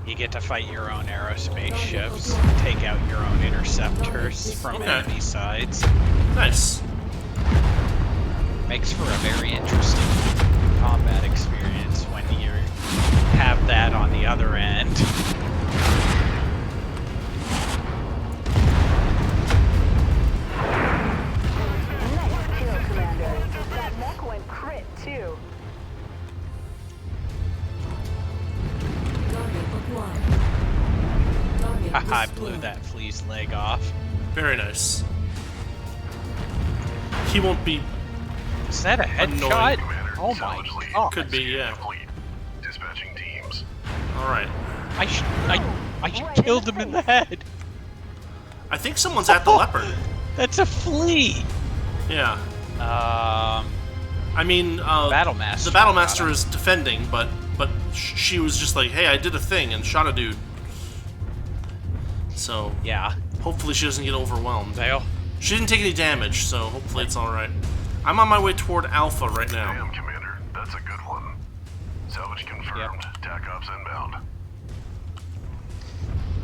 You get to fight your own aerospace ships, take out your own interceptors from
Okay.
enemy sides.
Nice.
Makes for a very interesting combat experience when you have that on the other end.
Nice kill, Commander. That mech went crit, too.
Target acquired. Target
Haha, I
destroyed.
blew that flea's leg off.
Very nice. He won't be.
Is that a
Annoying,
headshot?
Commander,
Oh my
salvage lead.
god.
Could be, yeah.
Complete. Dispatching teams.
All right.
I killed him in the head.
I think someone's at the Leopard.
That's a flea.
Yeah. I mean,
Battlemaster.
the Battlemaster is defending, but she was just like, hey, I did a thing and shot a dude. So
Yeah.
hopefully she doesn't get overwhelmed.
They'll.
She didn't take any damage, so hopefully it's all right. I'm on my way toward Alpha right now.
Damn, Commander. That's a good one. Salvage confirmed. TAC Ops inbound.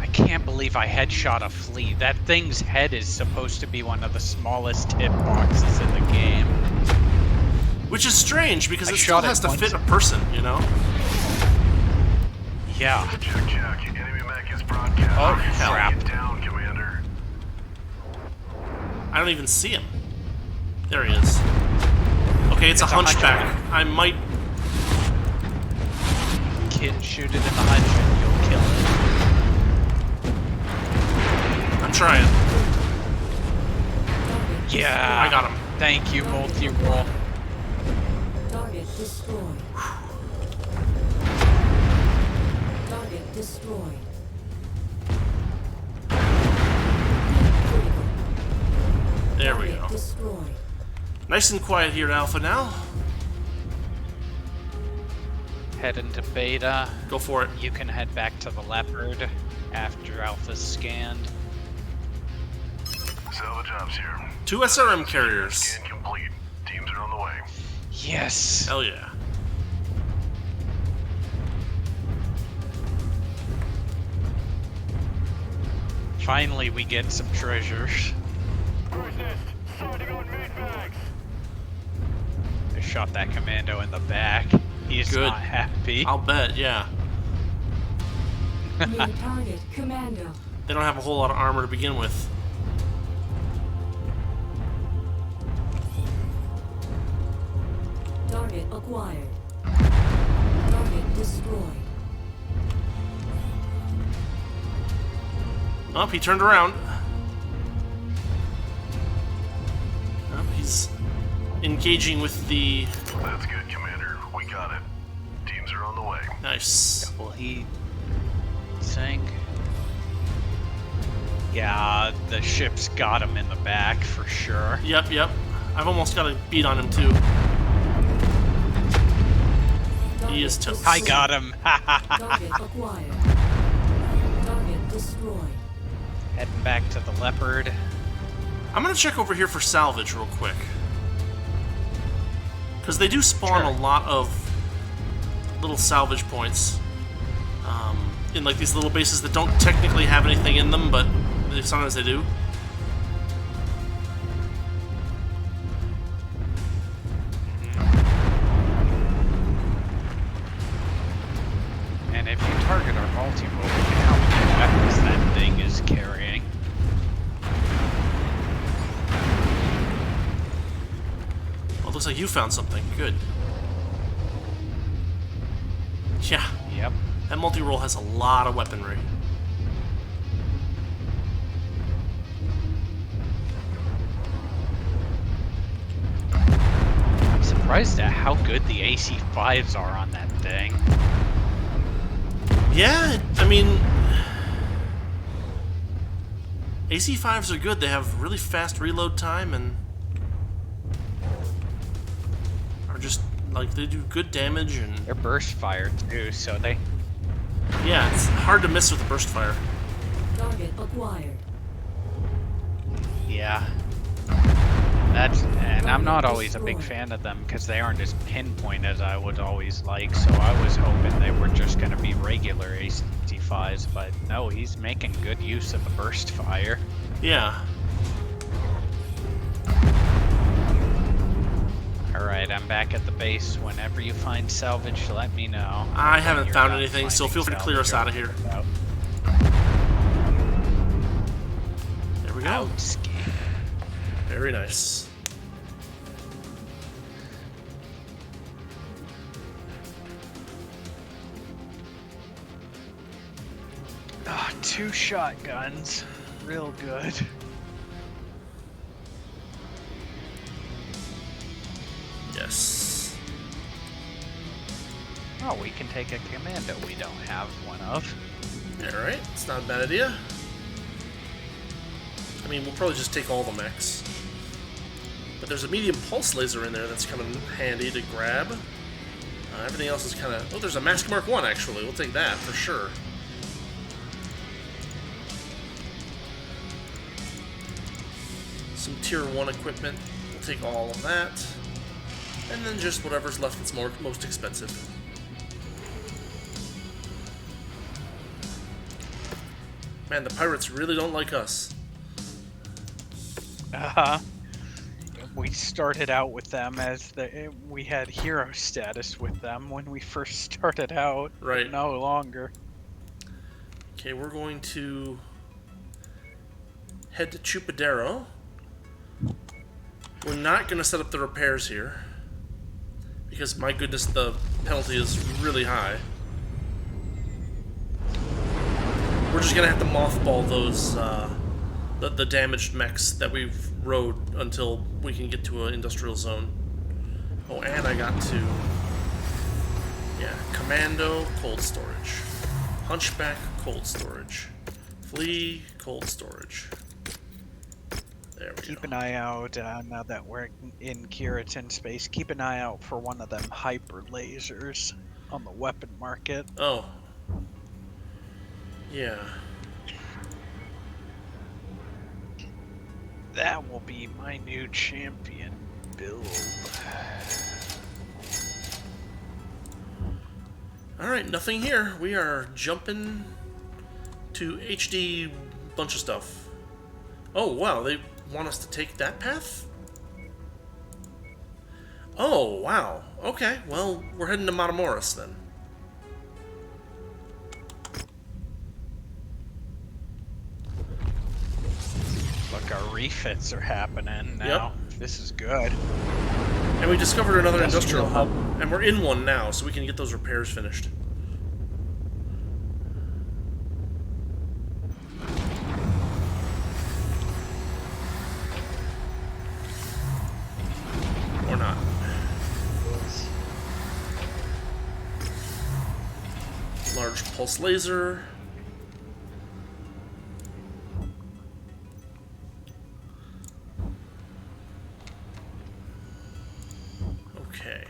I can't believe I headshot a flea. That thing's head is supposed to be one of the smallest hitboxes in the game.
Which is strange because
I
it still
shot it
has to
once.
fit a person, you know?
Yeah.
Check. Enemy mech is broadcast.
Oh,
hell.
crap.
Get down, Commander.
I don't even see him. There he is. Okay, it's a hunchback. I might.
Kid, shoot it in the hunch and you'll kill it.
I'm trying.
Yeah.
I got him.
Thank you, multi-roll.
Target destroyed. Target destroyed.
There we
Target
go.
destroyed.
Nice and quiet here at Alpha now.
Head into beta.
Go for it.
You can head back to the Leopard after Alpha's scanned.
Salvage ops here.
2 SRM carriers.
Scan complete. Teams are on the way.
Yes.
Hell yeah.
Finally, we get some treasures.
Persist. Starting on mid-max.
I shot that commando in the back. He's
Good.
not happy.
I'll bet, yeah.
New target, Commando.
They don't have a whole lot of armor to begin with.
Target acquired. Target destroyed.
Oh, he turned around. Oh, he's engaging with the...
That's good, Commander. We got it. Teams are on the way.
Nice.
Will he sink? Yeah, the ship's got him in the back for sure.
Yep, yep. I've almost got a beat on him, too. He is toast.
I got him.
Target acquired. Target destroyed.
Heading back to the Leopard.
I'm gonna check over here for salvage real quick. Because they do spawn
Sure.
a lot of little salvage points. In like these little bases that don't technically have anything in them, but sometimes they do.
And if you target our multi-role, look at how many weapons that thing is carrying.
Well, it looks like you found something. Good. Yeah,
Yep.
that multi-role has a lot of weaponry.
I'm surprised at how good the AC-5s are on that thing.
Yeah, I mean... AC-5s are good. They have really fast reload time and... are just, like, they do good damage and...
They're burst fire too, so they...
Yeah, it's hard to miss with the burst fire.
Target acquired.
Yeah. And I'm not always a big fan of them because they aren't as pinpoint as I would always like, so I was hoping they were just going to be regular AC-5s, but no, he's making good use of the burst fire.
Yeah.
Alright, I'm back at the base. Whenever you find salvage, let me know.
I haven't
When you're
found
done
anything, so
finding
feel free to clear us out of here.
salvage,
There we go.
out ski.
Very nice.
Ah, 2 shotguns. Real good.
Yes.
Oh, we can take a commando we don't have one of.
Alright, it's not a bad idea. I mean, we'll probably just take all the mechs. But there's a medium pulse laser in there that's coming handy to grab. Everything else is kind of... Oh, there's a Mask Mark 1, actually. We'll take that, for sure. Some Tier 1 equipment. We'll take all of that. And then just whatever's left that's most expensive. Man, the pirates really don't like us.
We started out with them as we had hero status with them when we first started out.
Right.
No longer.
Okay, we're going to head to Chupadero. We're not going to set up the repairs here. Because, my goodness, the penalty is really high. We're just going to have to mothball those, the damaged mechs that we've rode until we can get to an industrial zone. Oh, and I got to... Yeah, Commando, cold storage. Hunchback, cold storage. Flee, cold storage. There we
Keep
go.
an eye out, now that we're in Kurita space, keep an eye out for one of them hyper lasers on the weapon market.
Oh. Yeah.
That will be my new champion build.
Alright, nothing here. We are jumping to HD bunch of stuff. Oh, wow, they want us to take that path? Oh, wow. Okay, well, we're heading to Matamoros then.
Look, our refits are happening now. This is good.
And we discovered another industrial
Industrial
hub. And we're in one now, so we can get those repairs finished. Or not. Large pulse laser. Okay.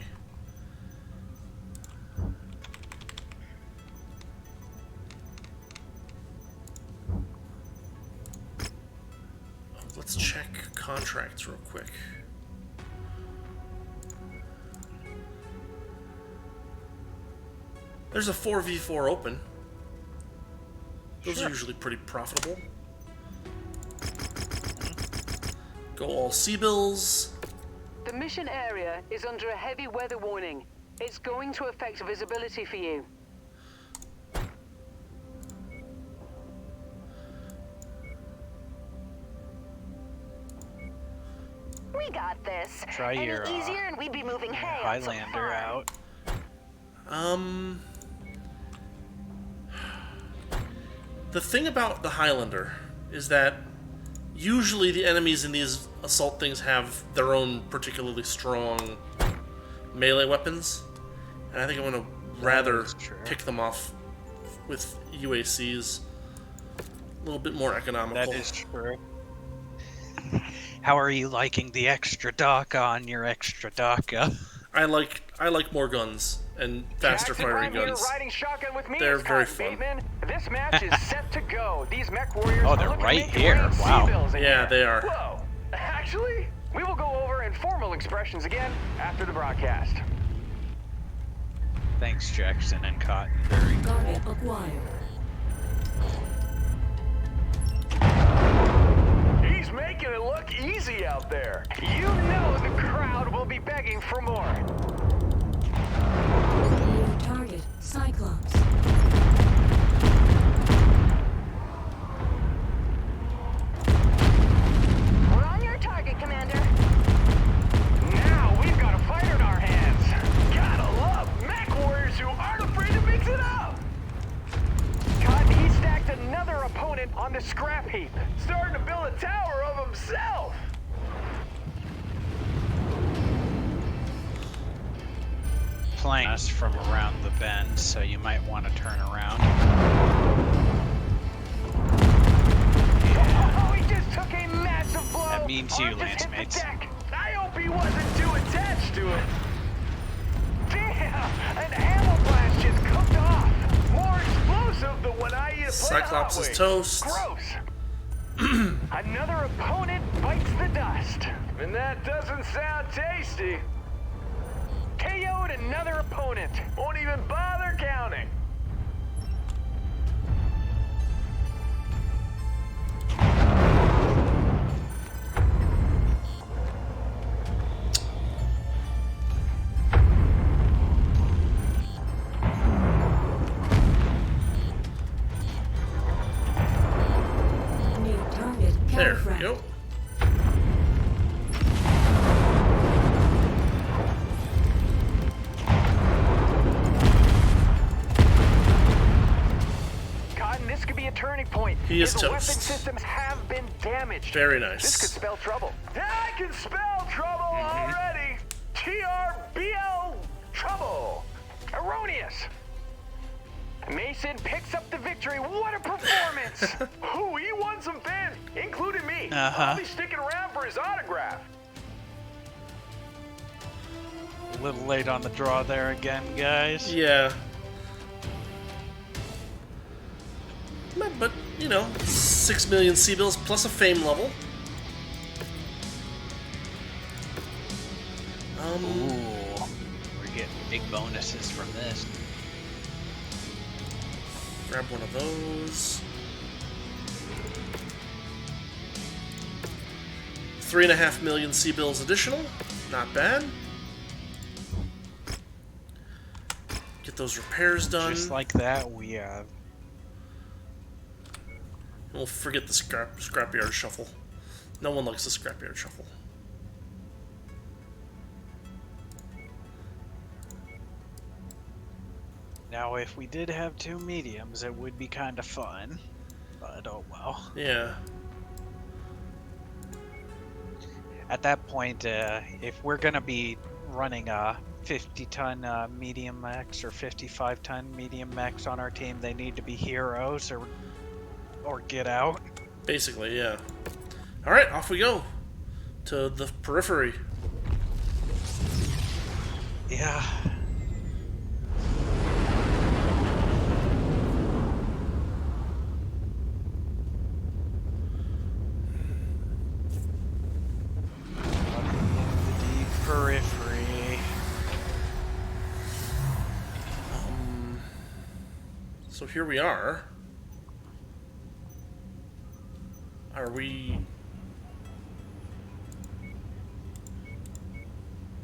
Let's check contracts real quick. There's a 4v4 open. Those are usually pretty profitable. Go all C-bills.
The mission area is under a heavy weather warning. It's going to affect visibility for you.
We got this.
Try
Any
your
easier and we'd be moving hay on some
Highlander
farm.
out.
The thing about the Highlander is that usually the enemies in these assault things have their own particularly strong melee weapons, and I think I'm gonna rather pick them off with UACs. A little bit more economical.
That is true. How are you liking the extra DACA on your extra DACA?
I like more guns and faster
Jackson,
firing
I'm here
guns.
riding shotgun with me.
They're
It's
very
Cotton
fun.
Bateman. This match is set to go. These mech warriors
Oh,
are
they're
looking to
right
make the
here.
rain
Wow.
C-bills in
Yeah,
here.
they are.
Whoa. Actually, we will go over informal expressions again after the broadcast.
Thanks, Jackson and Cotton. Very cool.
Target acquired.
He's making it look easy out there. You know the crowd will be begging for more.
New target, Cyclops.
We're on your target, Commander.
Now we've got a fight in our hands. Gotta love mech warriors who aren't afraid to mix it up. God, he stacked another opponent on the scrap heap, starting to build a tower of himself.
Playing us from around the bend, so you might want to turn around.
Oh, he just took a massive blow.
That means you,
Arm just
Lance
hit the
mates.
deck. I hope he wasn't too attached to it. Damn, an ammo blast just cooked off. More explosive than when I eat a plate of
Cyclops
hot
is
wings.
toast.
Gross. Another opponent bites the dust. And that doesn't sound tasty. KO'd another opponent. Won't even bother counting.
New target,
There we
Califrac.
go.
Cotton, this could be a turning point.
He is
His weapon
toast.
systems have been damaged.
Very
This could
nice.
spell trouble. I can spell trouble already. TRBL trouble. Erroneous. Mason picks up the victory. What a performance! Ooh, he won some fans, including me. I'll be sticking around for his autograph.
A little late on the draw there again, guys.
Yeah. But you know, 6 million C-bills plus a fame level.
Ooh, we're getting big bonuses from this.
Grab one of those. 3.5 million C-bills additional. Not bad. Get those repairs done.
Just like that, we
And we'll forget the scrapyard shuffle. No one likes the scrapyard shuffle.
Now, if we did have 2 mediums, it would be kind of fun. But oh well.
Yeah.
At that point, if we're gonna be running a 50-ton medium mechs or 55-ton medium mechs on our team, they need to be heroes or get out.
Basically, yeah. Alright, off we go. To the Periphery.
Yeah. Periphery.
So here we are. Are we...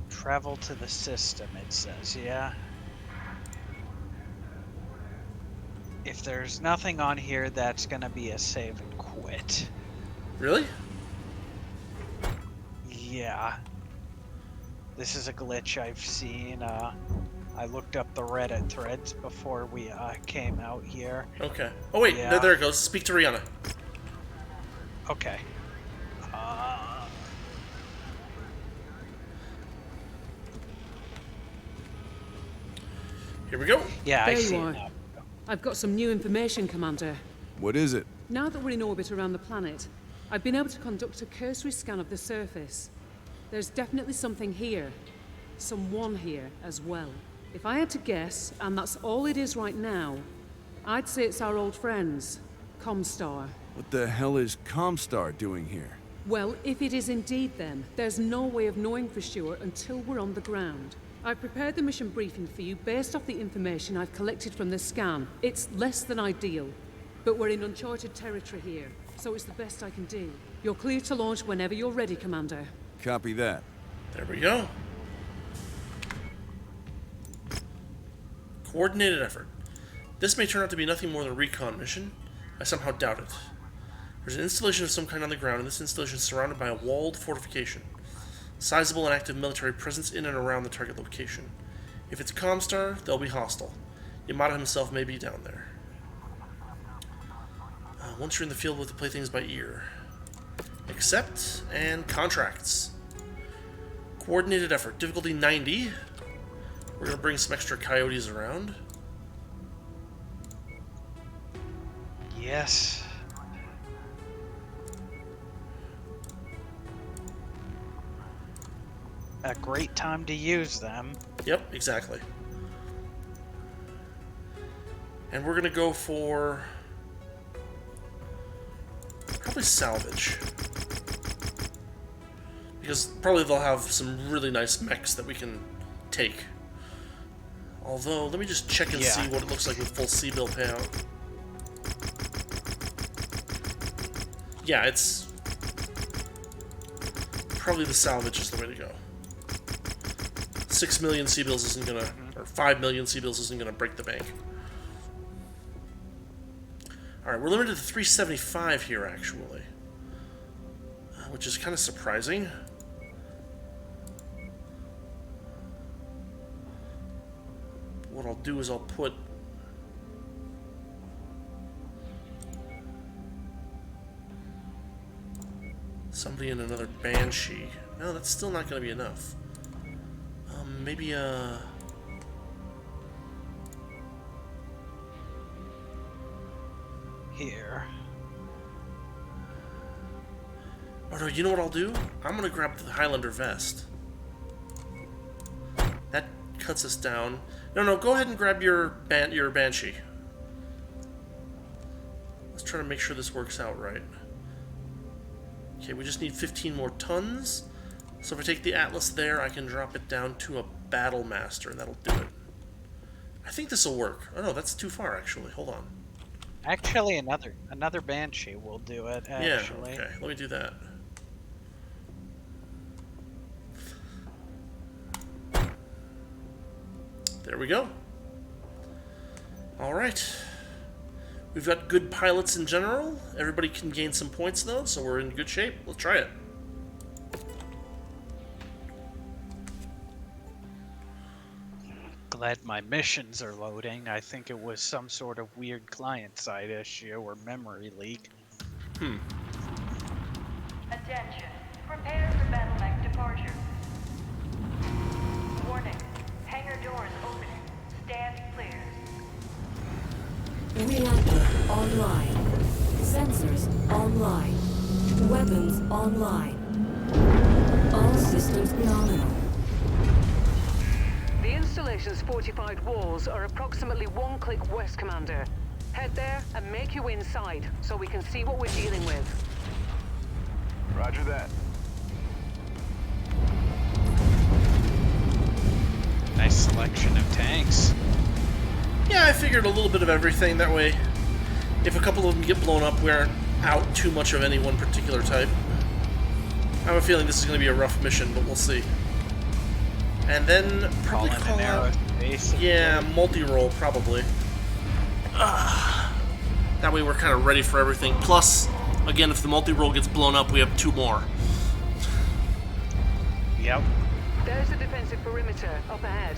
Travel to the system, it says, yeah. If there's nothing on here, that's gonna be a save and quit.
Really?
Yeah. This is a glitch I've seen. I looked up the Reddit threads before we came out here.
Okay. Oh wait,
Yeah.
there it goes. Speak to Rihanna.
Okay.
Here we go.
Yeah, I
There you
see
are.
it now.
I've got some new information, Commander.
What is it?
Now that we're in orbit around the planet, I've been able to conduct a cursory scan of the surface. There's definitely something here. Someone here as well. If I had to guess, and that's all it is right now, I'd say it's our old friends, ComStar.
What the hell is ComStar doing here?
Well, if it is indeed them, there's no way of knowing for sure until we're on the ground. I've prepared the mission briefing for you based off the information I've collected from the scan. It's less than ideal, but we're in uncharted territory here, so it's the best I can do. You're clear to launch whenever you're ready, Commander.
Copy that.
There we go. Coordinated effort. This may turn out to be nothing more than a recon mission. I somehow doubt it. There's an installation of some kind on the ground, and this installation is surrounded by a walled fortification. Sizable and active military presence in and around the target location. If it's ComStar, they'll be hostile. Yamata himself may be down there. Once you're in the field, we'll have to play things by ear. Accept and contracts. Coordinated effort. Difficulty 90. We're going to bring some extra coyotes around.
Yes. A great time to use them.
Yep, exactly. And we're going to go for probably salvage. Because probably they'll have some really nice mechs that we can take. Although, let me just check and see what it looks like with full C-bill payout. Yeah, it's probably the salvage is the way to go. 6 million C-bills isn't gonna, or 5 million C-bills isn't gonna break the bank. Alright, we're limited to 375 here, actually. Which is kind of surprising. What I'll do is I'll put somebody in another Banshee. No, that's still not going to be enough. Maybe
here.
Oh no, you know what I'll do? I'm going to grab the Highlander vest. That cuts us down. No, go ahead and grab your Banshee. Let's try to make sure this works out right. Okay, we just need 15 more tons. So if I take the Atlas there, I can drop it down to a Battle Master, and that'll do it. I think this will work. Oh no, that's too far, actually. Hold on.
Actually, another Banshee will do it, actually.
Yeah, okay. Let me do that. There we go. Alright. We've got good pilots in general. Everybody can gain some points, though, so we're in good shape. Let's try it.
Glad my missions are loading. I think it was some sort of weird client-side issue or memory leak.
Attention. Prepare for battle mech departure. Warning. Hangar doors opening. Stand clear.
Reactor online. Sensors online. Weapons online. All systems nominal.
The installation's fortified walls are approximately 1 click west, Commander. Head there and make your way inside so we can see what we're dealing with.
Roger that.
Nice selection of tanks.
Yeah, I figured a little bit of everything. That way, if a couple of them get blown up, we aren't out too much of any one particular type. I have a feeling this is going to be a rough mission, but we'll see. And then probably call out... Yeah, multi-roll, probably. That way we're kind of ready for everything. Plus, again, if the multi-roll gets blown up, we have 2 more.
Yep.
There's the defensive perimeter up ahead.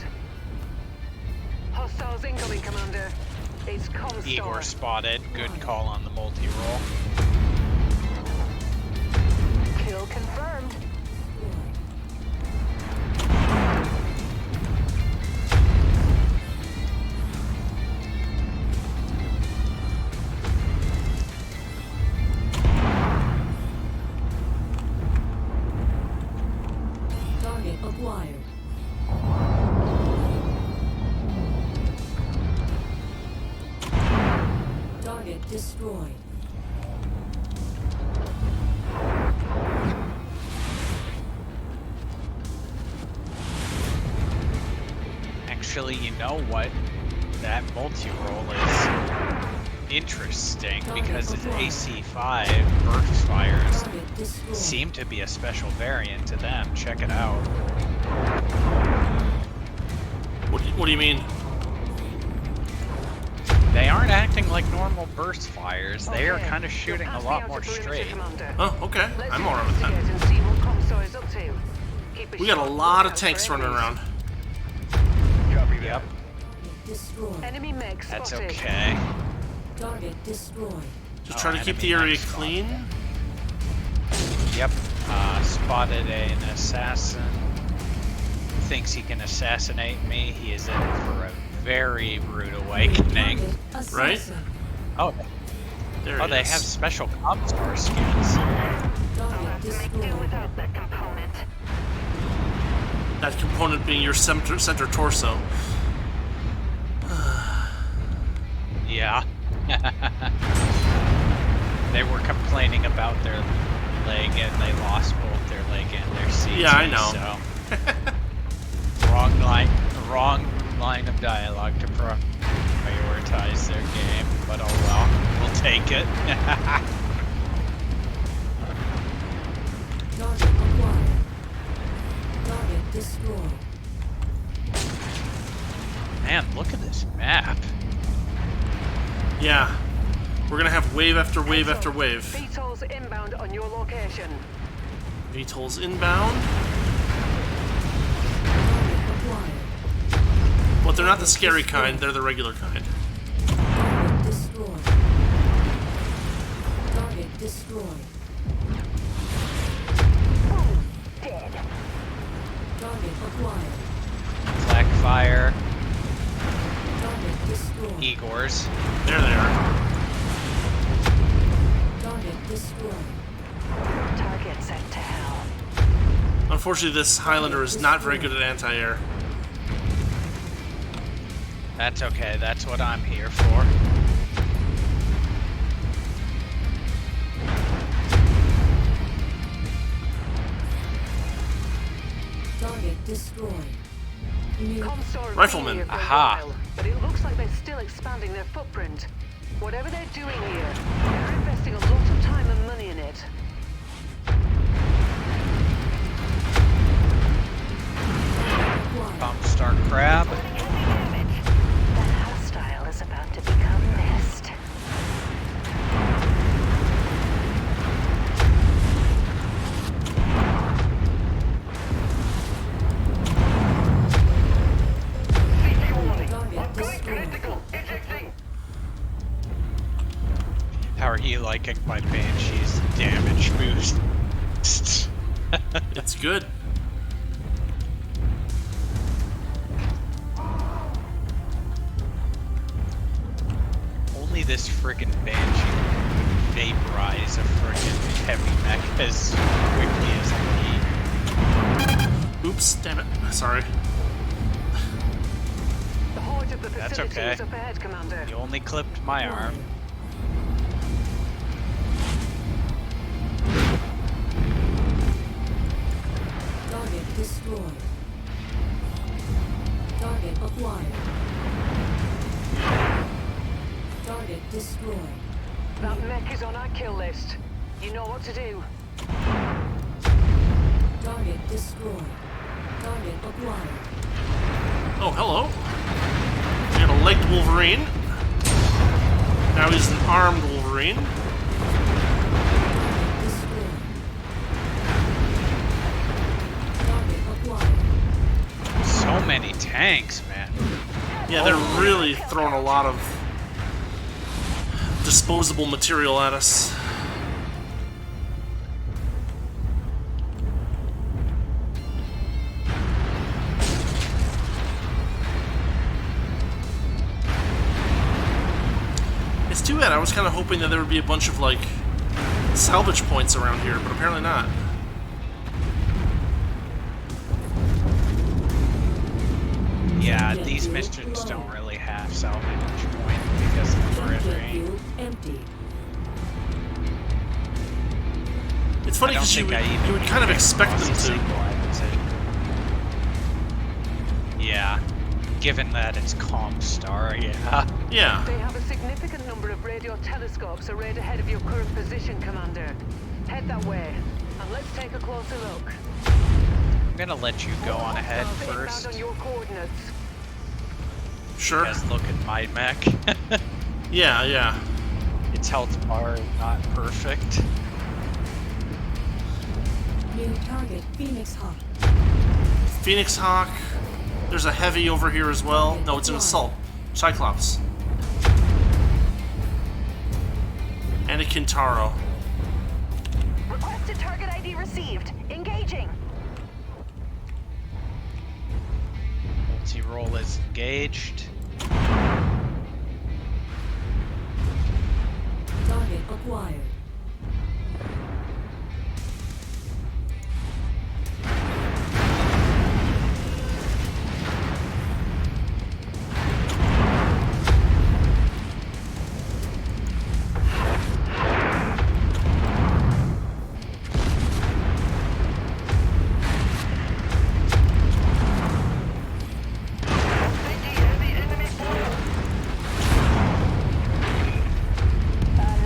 Hostiles incoming, Commander. It's ComStar.
Igor spotted. Good call on the multi-roll.
Kill confirmed.
Target acquired. Target destroyed.
Actually, you know what? That multi-roll is interesting because its AC5 burst fires seem to be a special variant to them. Check it out.
What do you mean?
They aren't acting like normal burst fires. They are kind of shooting a lot more straight.
Oh, okay. I'm alright with that. We got a lot of tanks running around.
Yep.
Enemy mech
That's
spotted.
okay.
Target destroyed.
Just try to keep the area clean.
Yep. Spotted an assassin. Thinks he can assassinate me. He is in for a very rude awakening.
Right?
Oh,
There
oh,
it
they
is.
have special ComStar skins.
Target destroyed.
Without that component.
That component being your center torso.
Yeah. They were complaining about their leg and they lost both their leg and their CT.
Yeah, I know.
So wrong line of dialogue to prioritize their game, but oh well, we'll take it.
Target acquired. Target destroyed.
Man, look at this map.
Yeah. We're gonna have wave after wave after wave.
VTOLs inbound on your location.
VTOLs inbound.
Target acquired.
But they're not the scary kind, they're the regular kind.
Target destroyed. Target destroyed.
Dead.
Target acquired.
Black fire.
Target destroyed.
Igors.
There they are.
Target destroyed.
Target sent to hell.
Unfortunately, this Highlander is not very good at anti-air.
That's okay, that's what I'm here for.
Target destroyed. New
ComStar have
Rifleman.
been here for a
Aha.
while, but it looks like they're still expanding their footprint. Whatever they're doing here, they're investing a lot of time and money in it.
ComStar crab.
The hostile is about to
liking my Banshee's damage boost.
It's good.
Only this friggin' Banshee vaporize a friggin' heavy mech as quickly as me.
Oops, damn it. Sorry.
The heart of the
That's
facility
okay.
is up ahead, Commander.
You only clipped my arm.
Target destroyed. Target acquired. Target destroyed.
That mech is on our kill list. You know what to do.
Target destroyed. Target acquired.
Oh, hello. We got a legged Wolverine. Now he's an armed Wolverine.
Destroyed. Target acquired.
So many tanks, man.
Yeah, they're really throwing a lot of disposable material at us. It's too bad. I was kind of hoping that there would be a bunch of, like, salvage points around here, but apparently not.
Yeah, these missions don't really have salvage point because of the periphery.
Field empty.
It's funny because you would kind of expect them to.
Yeah, given that it's ComStar, yeah.
Yeah.
They have a significant number of radio telescopes arrayed ahead of your current position, Commander. Head that way, and let's take a closer look.
I'm gonna let you go on ahead first.
On your coordinates.
Sure.
Guys, look at my mech.
Yeah, yeah.
Its health bar is not perfect.
New target, Phoenix Hawk.
Phoenix Hawk. There's a heavy over here as well. No, it's an assault. Cyclops. And a Kintaro.
Requested target ID received. Engaging.
Multi-roll is engaged.
Target acquired.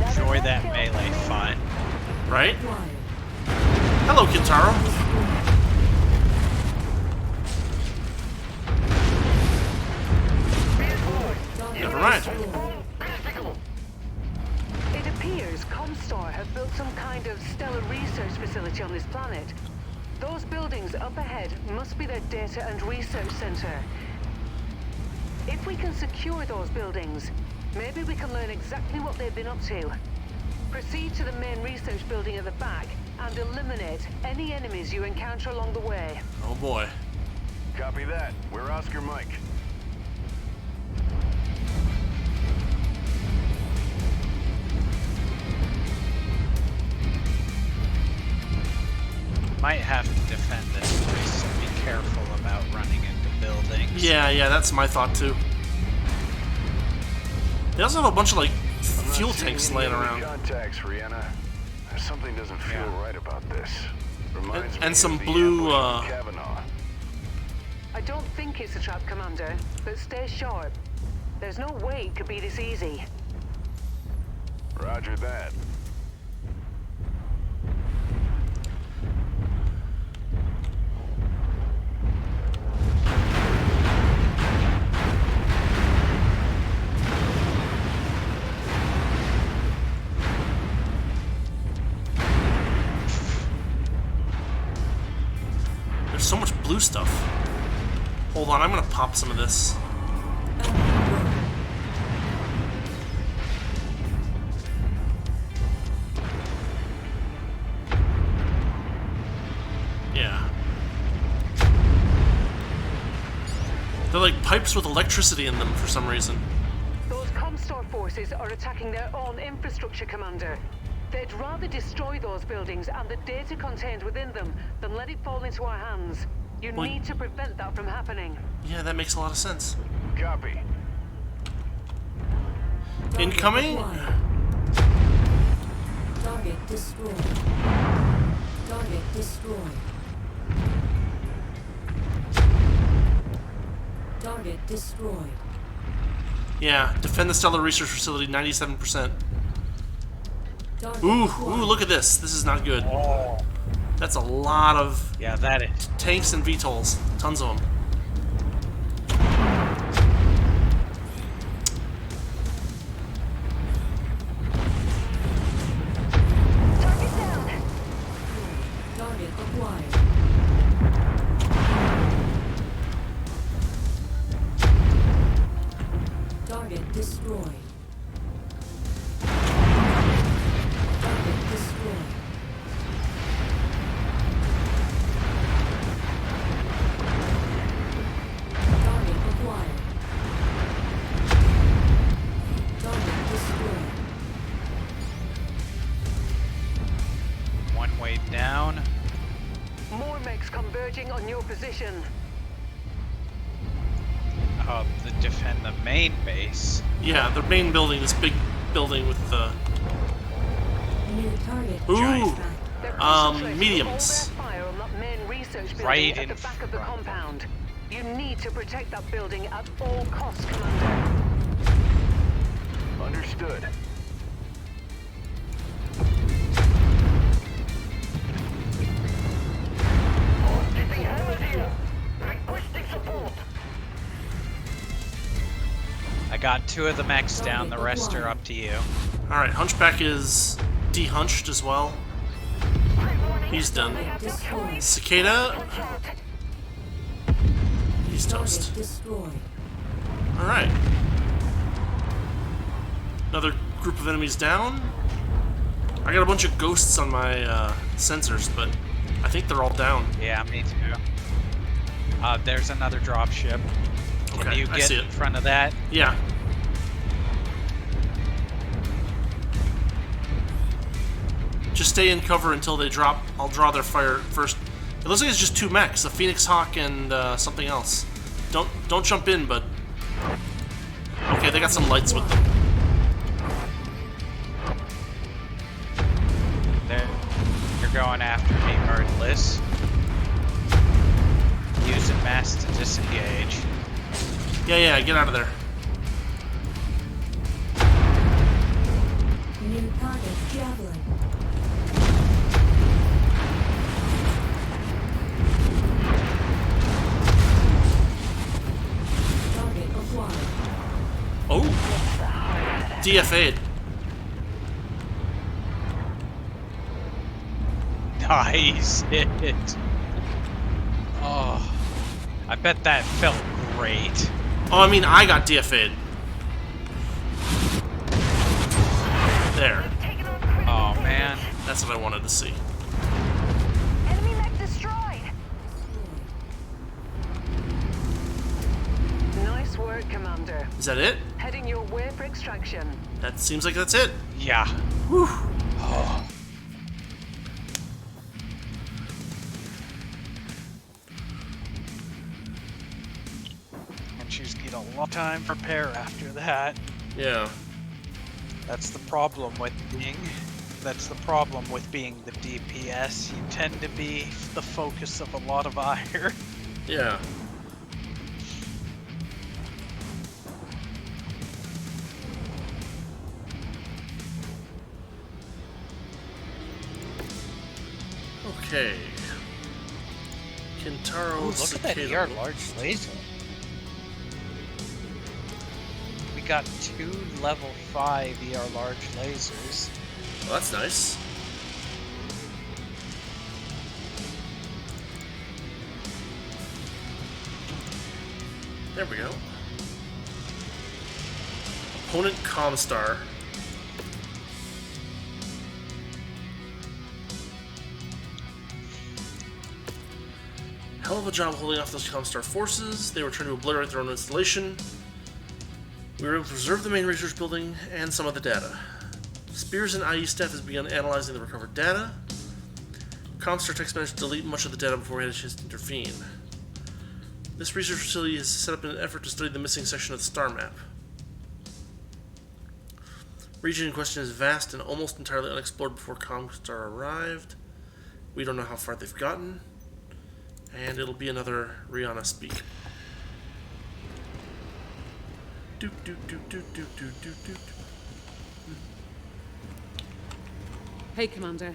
Enjoy that melee fun.
Right? Hello, Kintaro. Never mind.
It appears ComStar have built some kind of stellar research facility on this planet. Those buildings up ahead must be their data and research center. If we can secure those buildings, maybe we can learn exactly what they've been up to. Proceed to the main research building at the back and eliminate any enemies you encounter along the way.
Oh boy.
Copy that. We're Oscar Mike.
Might have to defend this place, so be careful about running into buildings.
Yeah, yeah, that's my thought too. They also have a bunch of, like, fuel tanks laying around.
Contacts, Rihanna. Something doesn't feel right about this. Reminds me
And
of
some
the
blue,
ambush in Kavanaugh.
I don't think it's a trap, Commander, but stay sharp. There's no way it could be this easy.
Roger that.
There's so much blue stuff. Hold on, I'm gonna pop some of this. They're like pipes with electricity in them for some reason.
Those ComStar forces are attacking their own infrastructure, Commander. They'd rather destroy those buildings and the data contained within them than let it fall into our hands. You
Well,
need to prevent that from happening.
Yeah, that makes a lot of sense.
Copy.
Incoming?
Target destroyed. Target destroyed. Target destroyed.
Yeah, defend the Stellar Research Facility, 97%.
Target
Ooh,
destroyed.
look at this. This is not good. That's a lot of
Yeah, that is.
tanks and VTOLs. Tons of them.
Target down.
Target acquired. Target destroyed. Target destroyed. Target acquired. Target destroyed.
One wave down.
More mechs converging on your position.
To defend the main base.
Yeah, the main building, this big building with the...
New target.
Ooh!
They're concentrating
Mediums.
all their fire on that main research building
Right
at
in
the back of the
front.
compound. You need to protect that building at all costs, Commander.
Understood.
Getting hammered here. Requesting support.
I got 2 of the mechs down, the rest are up to you.
Alright, Hunchback is dehunched as well. He's done.
Destroyed.
Cicada, he's toast.
Target destroyed.
Alright. Another group of enemies down. I got a bunch of ghosts on my sensors, but I think they're all down.
Yeah, me too. There's another dropship. Can
Okay,
you
I
get
see it.
in front of that?
Yeah. Just stay in cover until they drop. I'll draw their fire first. It looks like it's just 2 mechs, a Phoenix Hawk and something else. Don't jump in, but okay, they got some lights with them.
They're going after me regardless. Using mass to disengage.
Yeah, get out of there.
New target javelin. Target acquired.
Oh, DFA'd.
Nice hit. Oh, I bet that felt great.
Oh, I mean, I got DFA'd. There.
Oh man.
That's what I wanted to see.
Enemy mech destroyed.
Nice work, Commander.
Is that it?
Heading your way for extraction.
That seems like that's it.
Yeah.
Whew.
Oh. And she's get a long time to prepare after that.
Yeah.
That's the problem with being. That's the problem with being the DPS. You tend to be the focus of a lot of ire.
Yeah. Okay. Kintaro
Ooh, look at that
Cicada.
ER large laser. We got 2 level 5 ER large lasers.
Well, that's nice. There we go. Opponent ComStar. Hell of a job holding off those ComStar forces. They were trying to obliterate their own installation. We were able to preserve the main research building and some of the data. Spears and IE staff has begun analyzing the recovered data. ComStar techs managed to delete much of the data before we had a chance to intervene. This research facility is set up in an effort to study the missing section of the star map. Region in question is vast and almost entirely unexplored before ComStar arrived. We don't know how far they've gotten. And it'll be another Rihanna speak. Doop doop doop doop doop doop doop doop.
Hey, Commander.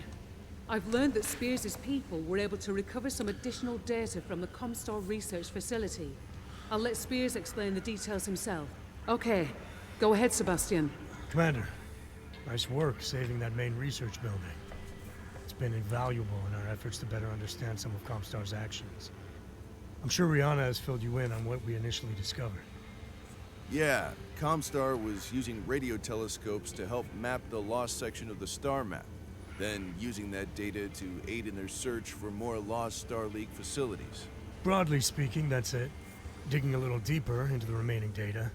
I've learned that Spears' people were able to recover some additional data from the ComStar research facility. I'll let Spears explain the details himself. Okay, go ahead, Sebastian.
Commander, nice work saving that main research building. It's been invaluable in our efforts to better understand some of ComStar's actions. I'm sure Rihanna has filled you in on what we initially discovered.
Yeah, ComStar was using radio telescopes to help map the lost section of the star map, then using that data to aid in their search for more lost Starleague facilities.
Broadly speaking, that's it. Digging a little deeper into the remaining data,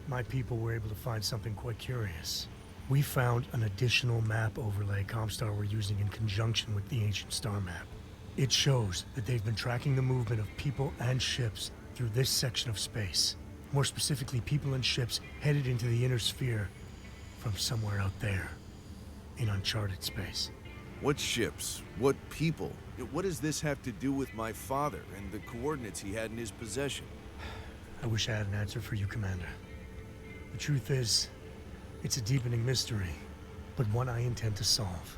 my people were able to find something quite curious. We found an additional map overlay ComStar were using in conjunction with the ancient star map. It shows that they've been tracking the movement of people and ships through this section of space. More specifically, people and ships headed into the inner sphere from somewhere out there in uncharted space.
What ships? What people? What does this have to do with my father and the coordinates he had in his possession?
I wish I had an answer for you, Commander. The truth is, it's a deepening mystery, but one I intend to solve.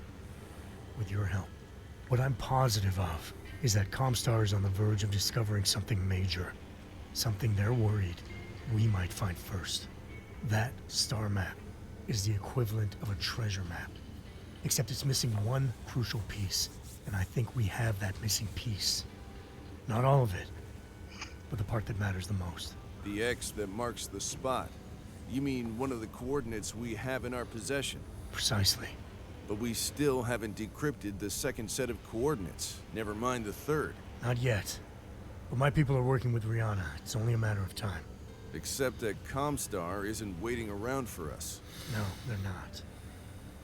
With your help. What I'm positive of is that ComStar is on the verge of discovering something major. Something they're worried we might find first. That star map is the equivalent of a treasure map. Except it's missing one crucial piece, and I think we have that missing piece. Not all of it, but the part that matters the most.
The X that marks the spot. You mean one of the coordinates we have in our possession?
Precisely.
But we still haven't decrypted the second set of coordinates, never mind the third.
Not yet. But my people are working with Rihanna. It's only a matter of time.
Except that ComStar isn't waiting around for us.
No, they're not.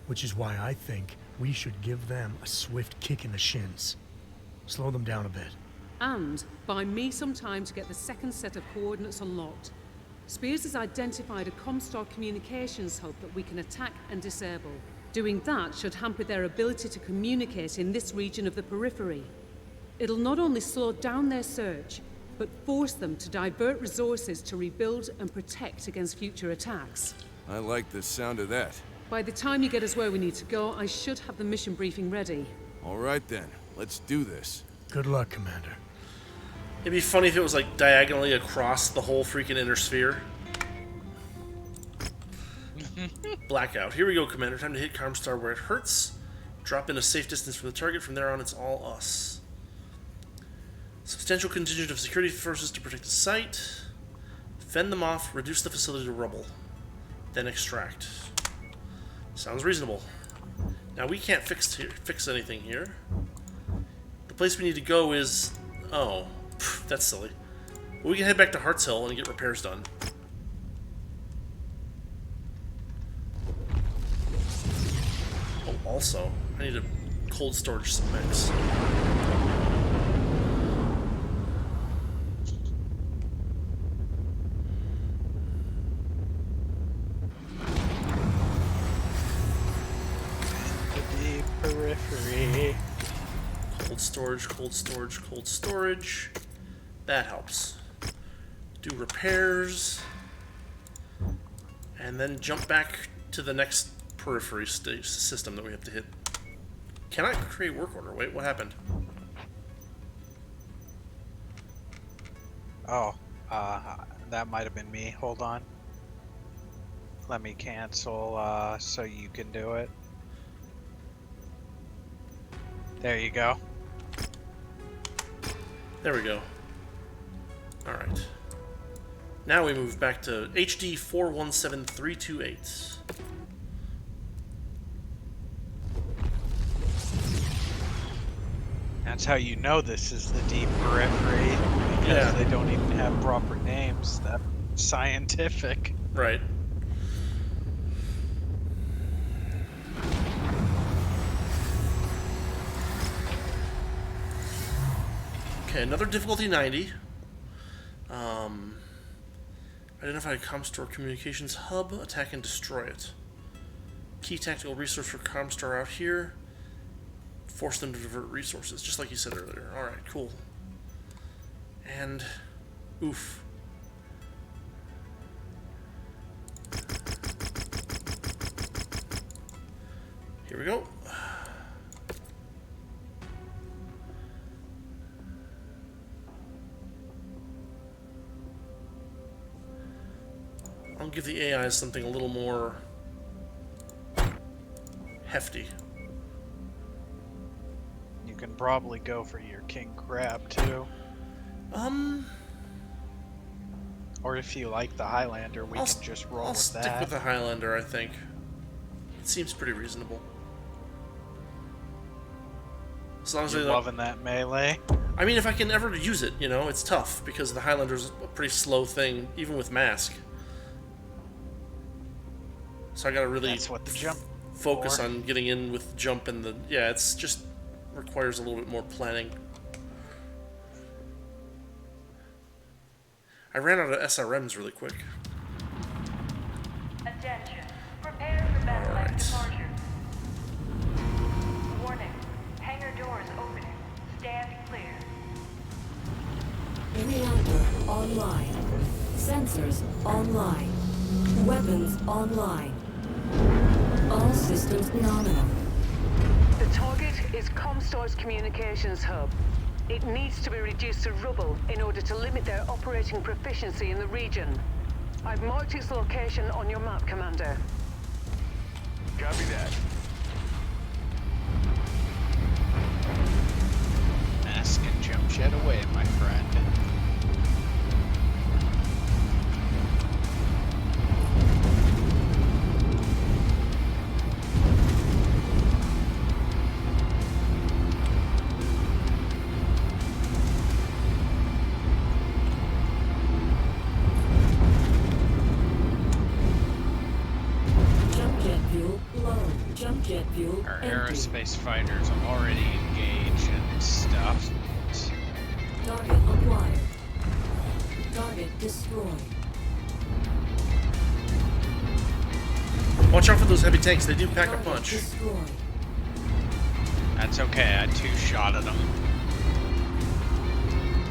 Which is why I think we should give them a swift kick in the shins. Slow them down a bit.
And buy me some time to get the second set of coordinates unlocked. Spears has identified a ComStar communications hub that we can attack and disable. Doing that should hamper their ability to communicate in this region of the Periphery. It'll not only slow down their search, but force them to divert resources to rebuild and protect against future attacks.
I like the sound of that.
By the time you get us where we need to go, I should have the mission briefing ready.
All right then, let's do this.
Good luck, Commander.
It'd be funny if it was like diagonally across the whole freaking inner sphere. Blackout. Here we go, Commander. Time to hit ComStar where it hurts. Drop in a safe distance from the target. From there on, it's all us. Substantial contingent of security forces to protect the site. Fend them off. Reduce the facility to rubble. Then extract. Sounds reasonable. Now, we can't fix anything here. The place we need to go is... Oh, that's silly. Well, we can head back to Hart's Hill and get repairs done. Oh, also, I need to cold storage some mechs.
The Periphery.
Cold storage, cold storage, cold storage. That helps. Do repairs. And then jump back to the next Periphery system that we have to hit. Cannot create work order. Wait, what happened?
Oh, that might have been me. Hold on. Let me cancel so you can do it. There you go.
There we go. Alright. Now we move back to HD 417328.
That's how you know this is the deep periphery, because they don't even have proper names. That's scientific.
Right. Okay, another difficulty 90. Identify a ComStar communications hub, attack and destroy it. Key tactical resource for ComStar out here. Force them to divert resources, just like you said earlier. Alright, cool. And... oof. Here we go. I'll give the AI something a little more hefty.
You can probably go for your king crab too. Or if you like the Highlander, we can just roll
I'll
with
stick
that.
with the Highlander, I think. It seems pretty reasonable. As long as
You're loving that melee?
I mean, if I can ever use it, you know, it's tough because the Highlander's a pretty slow thing, even with mask. So I gotta really
That's what the jump
focus
for.
on getting in with the jump and the... yeah, it's just requires a little bit more planning. I ran out of SRMs really quick.
Attention. Prepare for battle departure. Warning. Hangar doors opening. Stand clear.
Reactor online. Sensors online. Weapons online. All systems nominal.
The target is ComStar's communications hub. It needs to be reduced to rubble in order to limit their operating proficiency in the region. I've marked its location on your map, Commander.
Copy that.
Mask and jump jet away, my friend.
Jump jet fuel low. Jump jet fuel
Our
empty.
aerospace fighters are already engaged and stuff.
Target acquired. Target destroyed.
Watch out for those heavy tanks, they do pack a
Target
punch.
destroyed.
That's okay, I two-shotted them.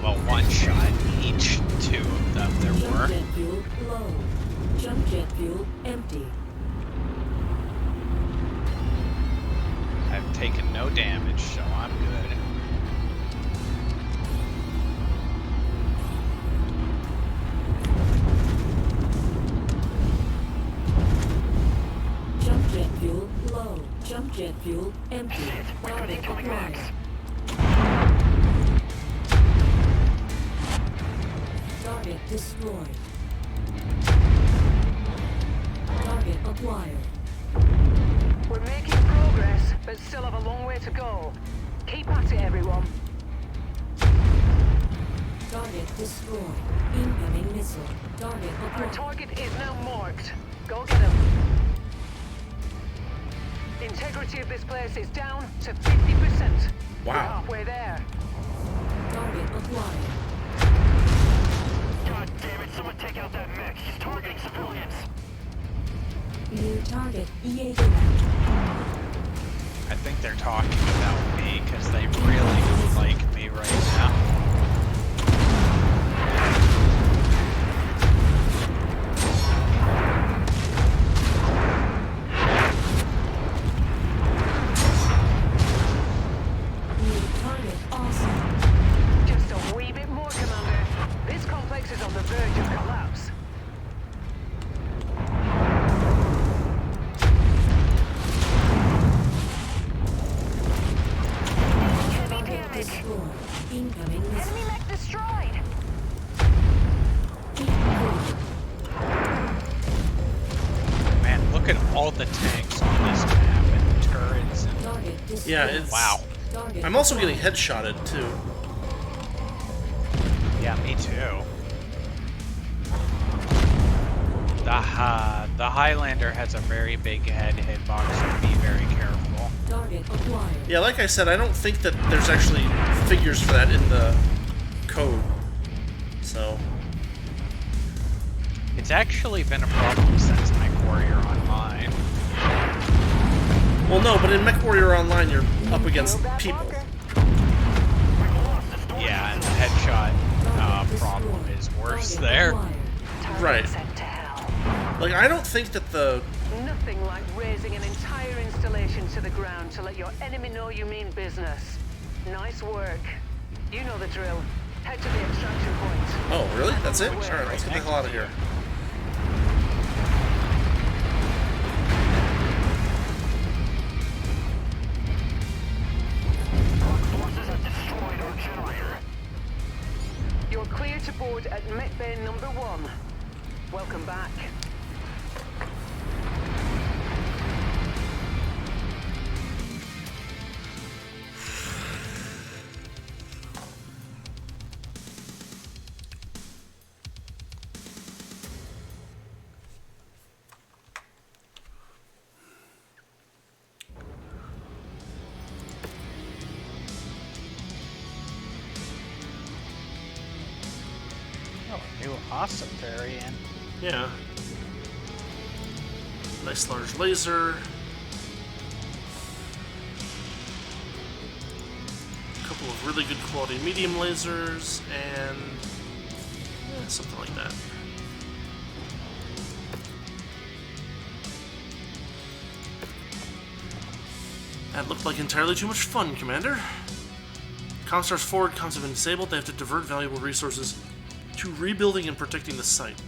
Well, one shot each, two of them there were.
Jump jet fuel low. Jump jet fuel empty.
I've taken no damage, so I'm good.
Jump jet fuel low. Jump jet fuel empty. Target
incoming
acquired.
Mercs.
Target destroyed. Target acquired.
We're making progress, but still have a long way to go. Keep at it, everyone.
Target destroyed. Incoming missile. Target
Our
acquired.
target is now marked. Go get him. Integrity of this place is down to 50%. We're
Wow.
halfway there.
Target acquired.
God damn it, someone take out that mech. He's targeting civilians.
New target EA.
I think they're talking about me, because they really don't like me right now.
New target awesome.
Just a wee bit more, Commander. This complex is on the verge of collapse.
Target destroyed. Incoming missile.
Enemy mech destroyed.
Man, look at all the tanks on this map and turrets and...
Target destroyed.
Yeah, it's...
Wow.
Target
I'm also getting
acquired.
headshotted too.
Yeah, me too. The Highlander has a very big head hitbox, so be very careful.
Target acquired.
Yeah, like I said, I don't think that there's actually figures for that in the code. So
It's actually been a problem since MechWarrior Online.
well, no, but in MechWarrior Online, you're up against people.
Yeah, and the headshot problem is worse
Target
there.
acquired.
Right.
Sent to hell.
Like, I don't think that the
Nothing like razing an entire installation to the ground to let your enemy know you mean business. Nice work. You know the drill. Head to the extraction point.
oh, really? That's it? All right, let's get the hell out of here.
You're clear to board at Met Bay number 1. Welcome back.
Oh, a new awesome variant.
Yeah. Nice large laser. A couple of really good quality medium lasers, and yeah, something like that. That looked like entirely too much fun, Commander. ComStar's forward comms have been disabled. They have to divert valuable resources to rebuilding and protecting the site.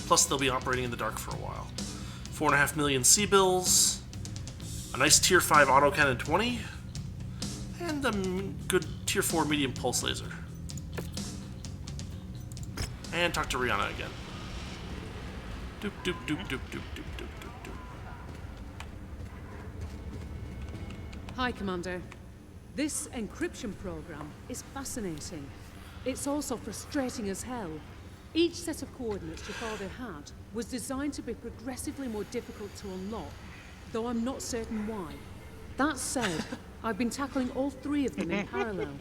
Plus, they'll be operating in the dark for a while. 4.5 million C-bills, a nice Tier 5 autocannon 20, and a good Tier 4 medium pulse laser. And talk to Rihanna again. Doop doop doop doop doop doop doop doop doop.
Hi, Commander. This encryption program is fascinating. It's also frustrating as hell. Each set of coordinates your father had was designed to be progressively more difficult to unlock, though I'm not certain why. That said, I've been tackling all 3 of them in parallel,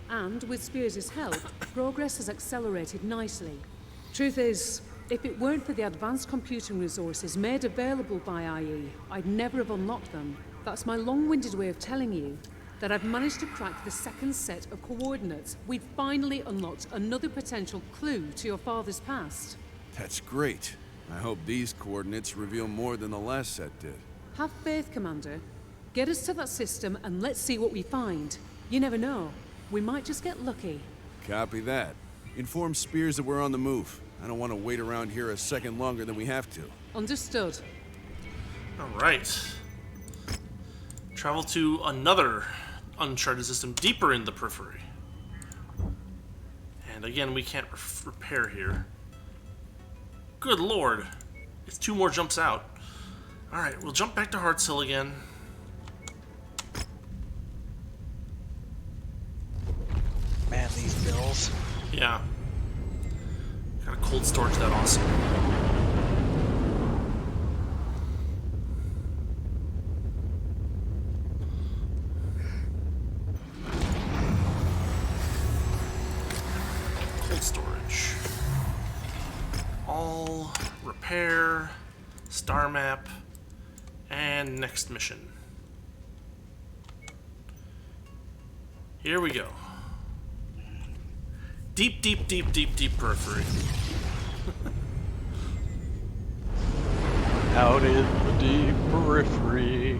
and with Spears' help, progress has accelerated nicely. Truth is, if it weren't for the advanced computing resources made available by IE, I'd never have unlocked them. That's my long-winded way of telling you that I've managed to crack the second set of coordinates. We've finally unlocked another potential clue to your father's past.
That's great. I hope these coordinates reveal more than the last set did.
Have faith, Commander. Get us to that system and let's see what we find. You never know. We might just get lucky.
Copy that. Inform Spears that we're on the move. I don't want to wait around here a second longer than we have to.
Understood.
All right. Travel to another uncharted system deeper in the Periphery. And again, we can't repair here. Good lord. It's 2 more jumps out. Alright, we'll jump back to Hearts Hill again.
Man, these bills.
Yeah. Got a cold storage that awesome. Cold storage. All repair, star map, and next mission. Here we go. Deep, deep, deep, deep, deep Periphery.
Out in the deep Periphery.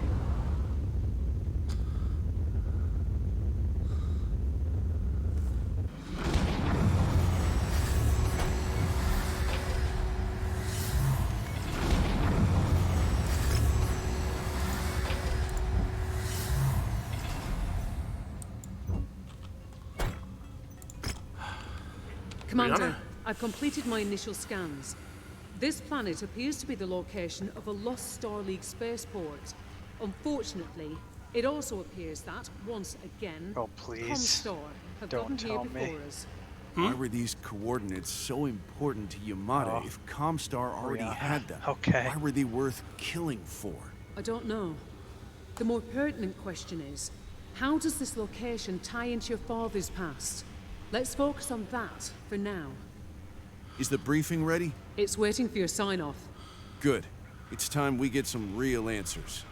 Commander,
Rihanna?
I've completed my initial scans. This planet appears to be the location of a lost Star League spaceport. Unfortunately, It also appears that, once again,
Oh, please.
ComStar have
Don't
gotten here
tell me.
before us.
Why were these coordinates so important to Yamata if ComStar already had them?
Okay.
Why were they worth killing for?
I don't know. The more pertinent question is, how does this location tie into your father's past? Let's focus on that for now.
Is the briefing ready?
It's waiting for your sign-off.
Good. It's time we get some real answers.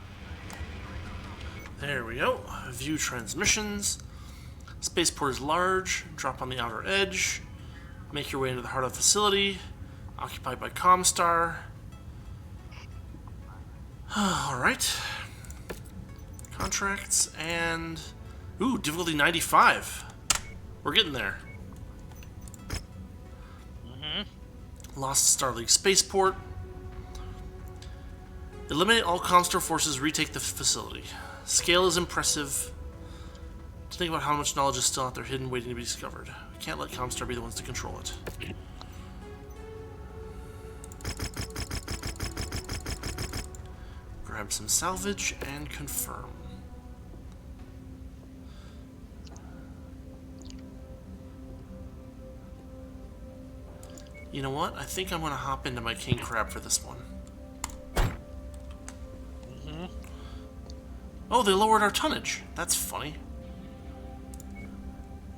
There we go. View transmissions. Spaceport is large. Drop on the outer edge. Make your way into the heart of the facility. Occupied by ComStar. Alright. Contracts and... Ooh, difficulty 95. We're getting there. Lost Starleague Spaceport. Eliminate all ComStar forces, retake the facility. Scale is impressive. To think about how much knowledge is still out there hidden, waiting to be discovered. We can't let ComStar be the ones to control it. Grab some salvage and confirm. You know what? I think I'm going to hop into my king crab for this one. Oh, they lowered our tonnage. That's funny.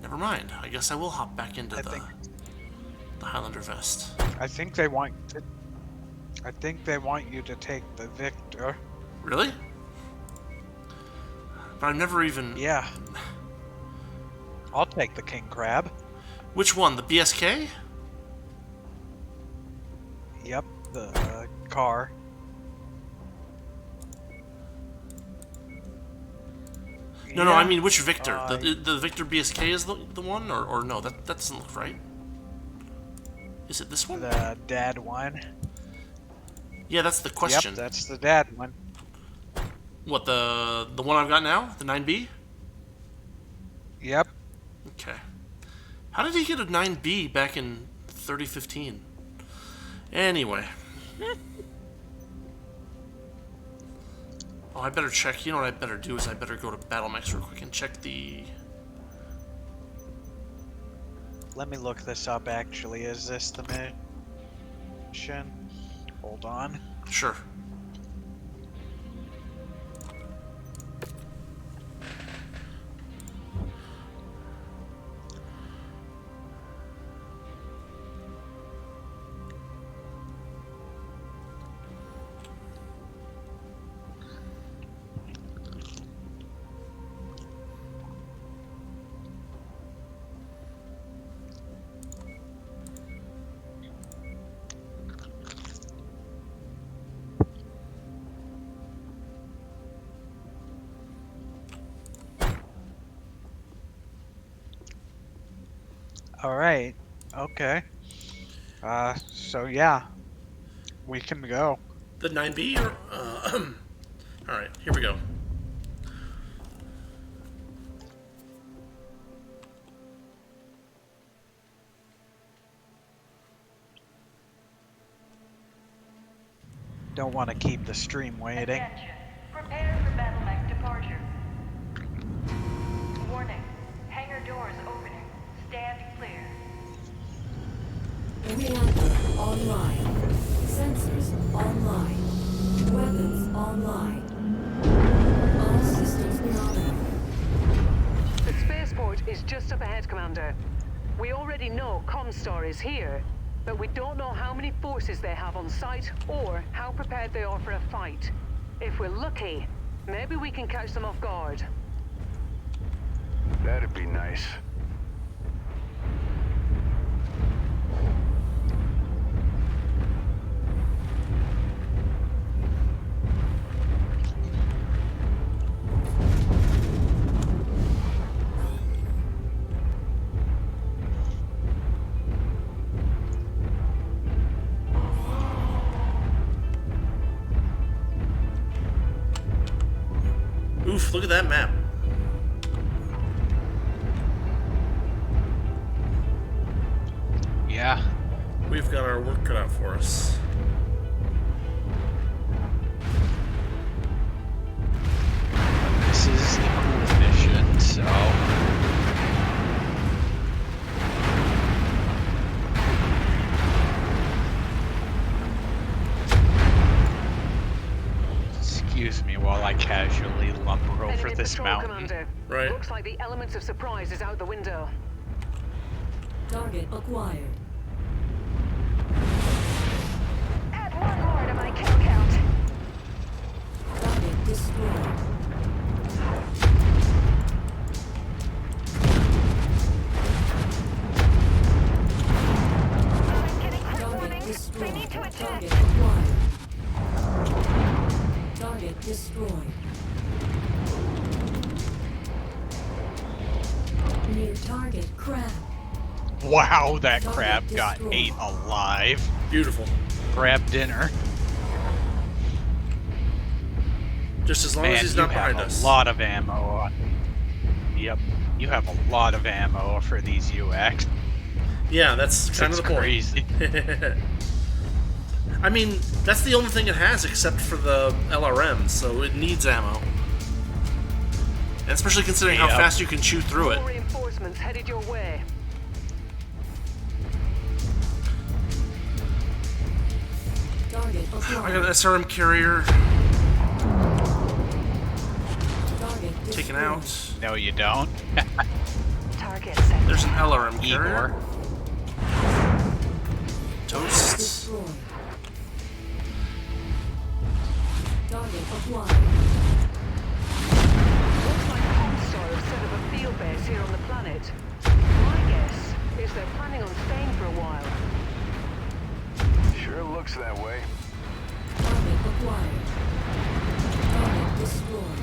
Never mind. I guess I will hop back into the Highlander vest.
I think they want you to take the Victor.
Really? But I've never even...
Yeah. I'll take the King Crab.
Which one? The BSK?
Yep, the car.
No, no, I mean which Victor? The Victor BSK is the one? Or no, that doesn't look right. Is it this one?
The dad one.
Yeah, that's the question.
Yep, that's the dad one.
What, the one I've got now? The 9B?
Yep.
Okay. How did he get a 9B back in 3015? Anyway. Oh, I better check. You know what I better do is I better go to Battle Mechs real quick and check the...
Let me look this up, actually. Is this the mission? Hold on.
Sure.
Alright. Okay. So yeah. We can go.
The 9B or... Alright, here we go.
Don't want to keep the stream waiting.
Attention. Prepare for battle mech departure. Warning. Hangar doors opening. Stand clear.
Reactor online. Sensors online. Weapons online. All systems nominal.
The spaceport is just up ahead, Commander. We already know ComStar is here, but we don't know how many forces they have on site or how prepared they are for a fight. If we're lucky, maybe we can catch them off guard.
That'd be nice.
Oof, look at that map.
Yeah.
We've got our work cut out for us.
This is this
patrol,
mountain.
Commander.
Right.
Looks like the elements of surprise is out the window.
Target acquired.
Add one more to my kill count.
Target destroyed.
I'm getting quick
Target
warning. I
destroyed.
need to attend.
Target acquired. Target destroyed. New target crab.
Wow, that crab got ate alive.
Beautiful.
Crab dinner.
Just as long
Man,
as he's
you
not behind
have
us.
a lot of ammo. Yep, you have a lot of ammo for these UX.
Yeah, that's kind of
It's
the point.
crazy.
I mean, that's the only thing it has except for the LRM, so it needs ammo. And especially considering how
Yep.
fast you can chew through it.
More reinforcements headed your way.
Target
I
acquired.
got an SRM carrier
Target
taken
destroyed.
out.
No, you don't.
Target set.
There's an LRM
Igor.
carrier. Toast.
Destroyed. Target acquired.
Looks like ComStar have set up a field base here on the planet. My guess is they're planning on staying for a while.
Sure looks that way.
Target acquired. Target destroyed.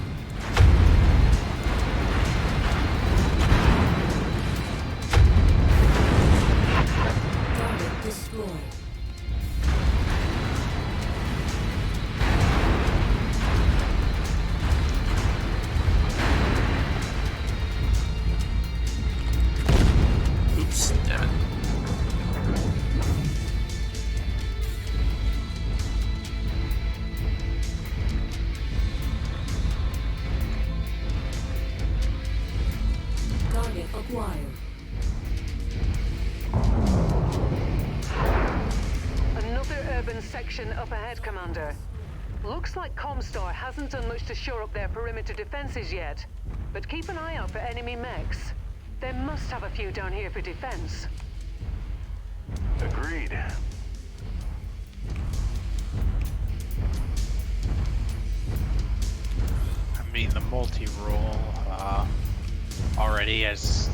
Target destroyed.
Oops, damn it.
Target acquired.
Another urban section up ahead, Commander. Looks like ComStar hasn't done much to shore up their perimeter defenses yet. But keep an eye out for enemy mechs. They must have a few down here for defense.
Agreed.
I mean, the multi-role already has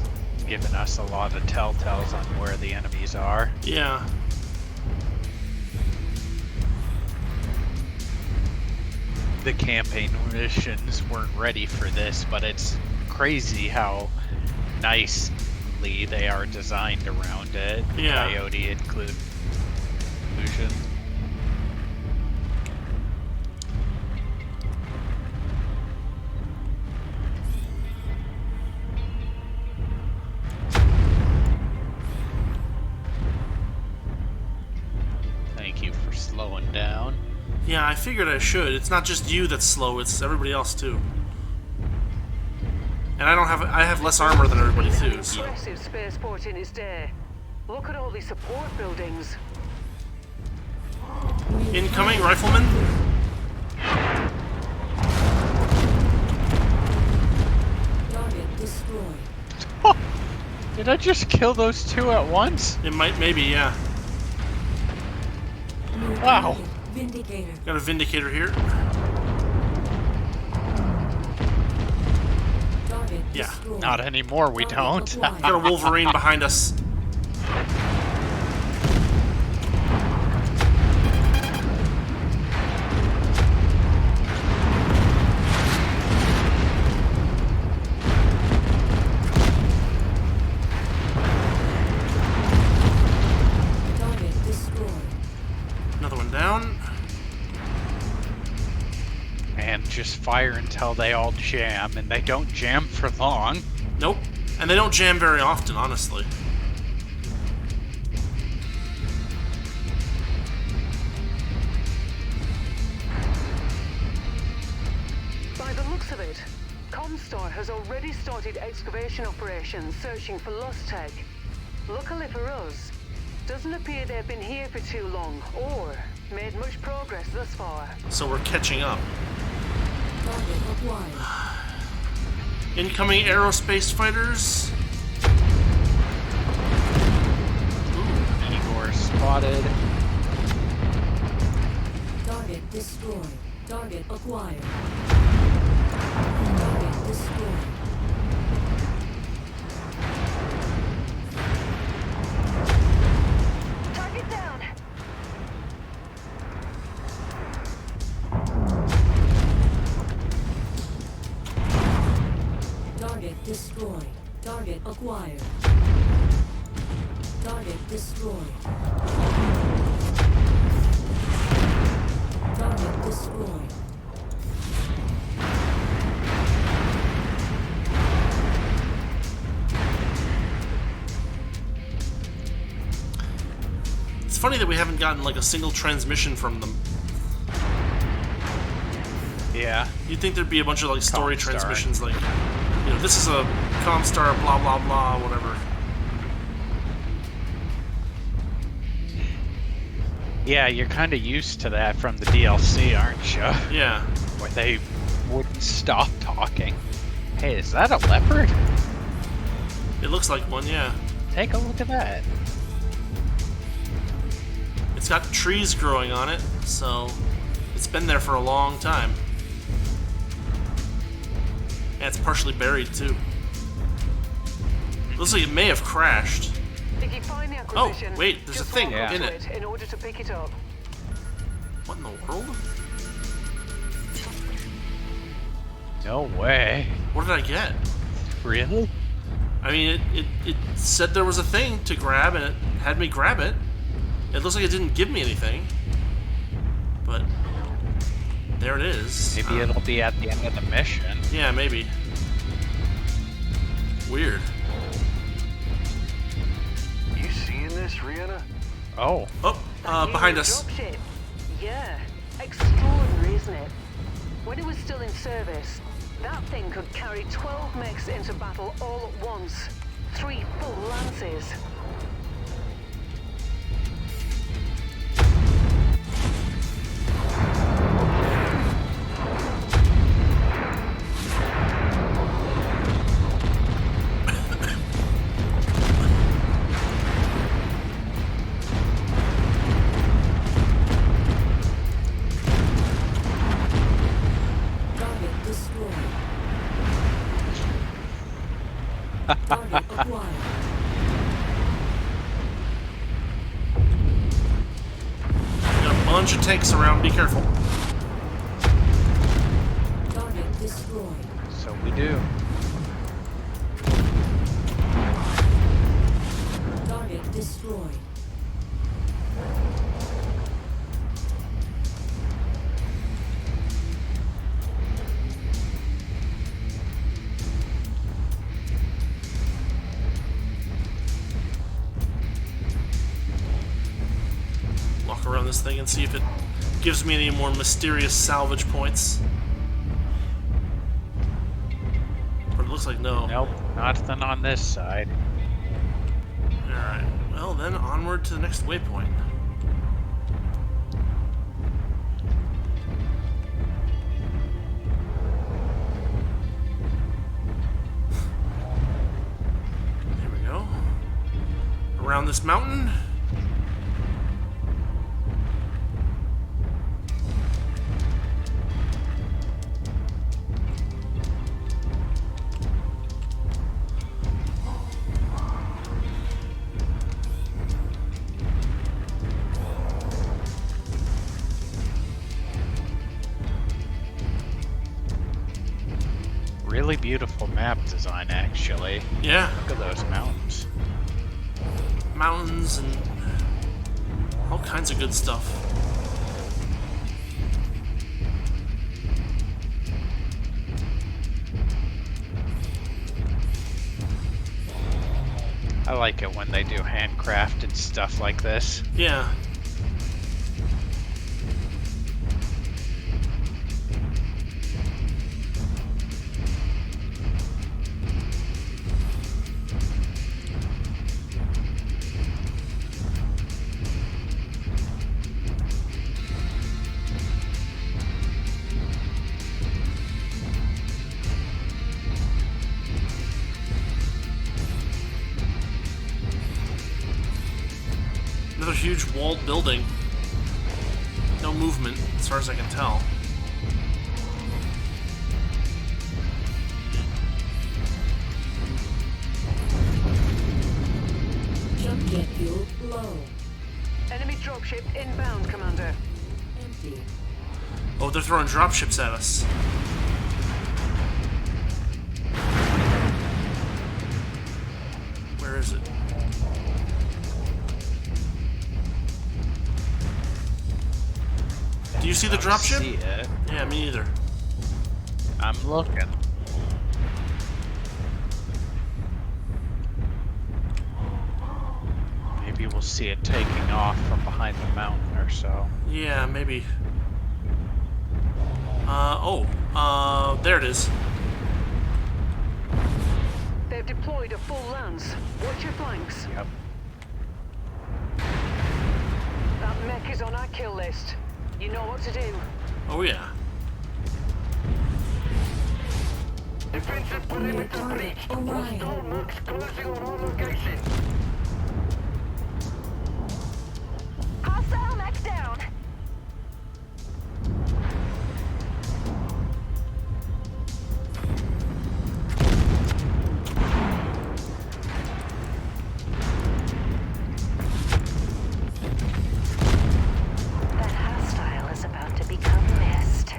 given us a lot of telltales on where the enemies are.
Yeah.
The campaign missions weren't ready for this, but it's crazy how nicely they are designed around it.
Yeah.
Coyote inclusion. Thank you for slowing down.
Yeah, I figured I should. It's not just you that's slow, it's everybody else too. And I have less armor than everybody too, so.
Impressive spaceport in its day. Look at all these support buildings.
Incoming rifleman?
Target destroyed.
Did I just kill those two at once?
It might, maybe, yeah.
New
Wow.
target. Vindicator.
Got a Vindicator here.
Target
Yeah.
destroyed.
Not anymore, we
Target
don't.
acquired.
Got a Wolverine behind us.
Target destroyed.
Another one down.
And just fire until they all jam, and they don't jam for long.
Nope. And they don't jam very often, honestly.
By the looks of it, ComStar has already started excavation operations searching for lost tech. Luckily for us, doesn't appear they've been here for too long or made much progress thus far.
So we're catching up.
Target acquired.
Incoming aerospace fighters.
Igor spotted.
Target destroyed. Target acquired. Target destroyed.
Target down.
Target destroyed. Target acquired. Target destroyed. Target destroyed.
It's funny that we haven't gotten like a single transmission from them.
Yeah.
You'd think there'd be a bunch of like story
ComStar.
transmissions, like, you know, this is a ComStar, blah blah blah, whatever.
Yeah, you're kind of used to that from the DLC, aren't you?
Yeah.
Where they wouldn't stop talking. Hey, is that a leopard?
It looks like one, yeah.
Take a look at that.
It's got trees growing on it, so it's been there for a long time. And it's partially buried too. Looks like it may have crashed.
If you find the
Oh,
acquisition,
wait, there's a
just
thing
walk
in
up
it.
to in order to pick it up.
What in the world?
No way.
What did I get?
Really?
I mean, it said there was a thing to grab, and it had me grab it. It looks like it didn't give me anything. But there it is.
Maybe it'll be at the end of the mission.
Yeah, maybe. Weird.
You seeing this, Rihanna?
Oh.
Oh, behind us.
Dropship. Yeah. Extraordinary, isn't it? When it was still in service, that thing could carry 12 mechs into battle all at once. 3 full lances.
Target destroyed. Target acquired.
Got a bunch of tanks around, be careful.
Target destroyed.
So we do.
Target destroyed.
Walk around this thing and see if it gives me any more mysterious salvage points. But it looks like no.
Nope, nothing on this side.
Alright, well then onward to the next waypoint. There we go. Around this mountain.
Really beautiful map design, actually.
Yeah,
Look at those mountains.
mountains and all kinds of good stuff.
I like it when they do handcrafted stuff like this.
Yeah. Another huge walled building. No movement, as far as I can tell.
Jump jet fuel low.
Enemy dropship inbound, Commander.
Empty.
Oh, they're throwing dropships at us. Where is it? Do you see the dropship?
See it.
Yeah, me either.
I'm looking. Maybe we'll see it taking off from behind the mountain or so.
Yeah, maybe. There it is.
They've deployed a full lance. Watch your flanks.
Yep.
That mech is on our kill list. You know what to do.
Oh yeah.
Defensive perimeter breached. Hostile Mercs closing on all locations.
Hostile mech down. That hostile is about to become mist.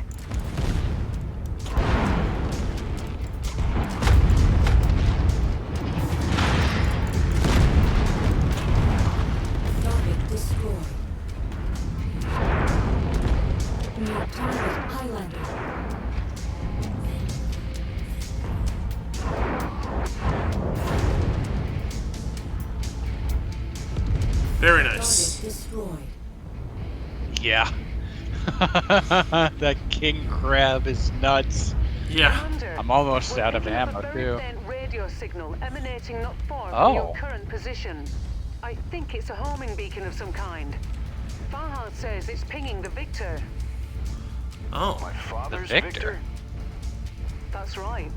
Target destroyed. New target Highlander.
Very nice.
Target destroyed.
Yeah. That king crab is nuts.
Yeah.
Commander,
I'm almost
we're
out of
picking up
ammo,
a very
too.
faint radio signal emanating not far from your
Oh.
current position. I think it's a homing beacon of some kind. Farhad says it's pinging the Victor.
Oh.
My father's
Victor?
That's right.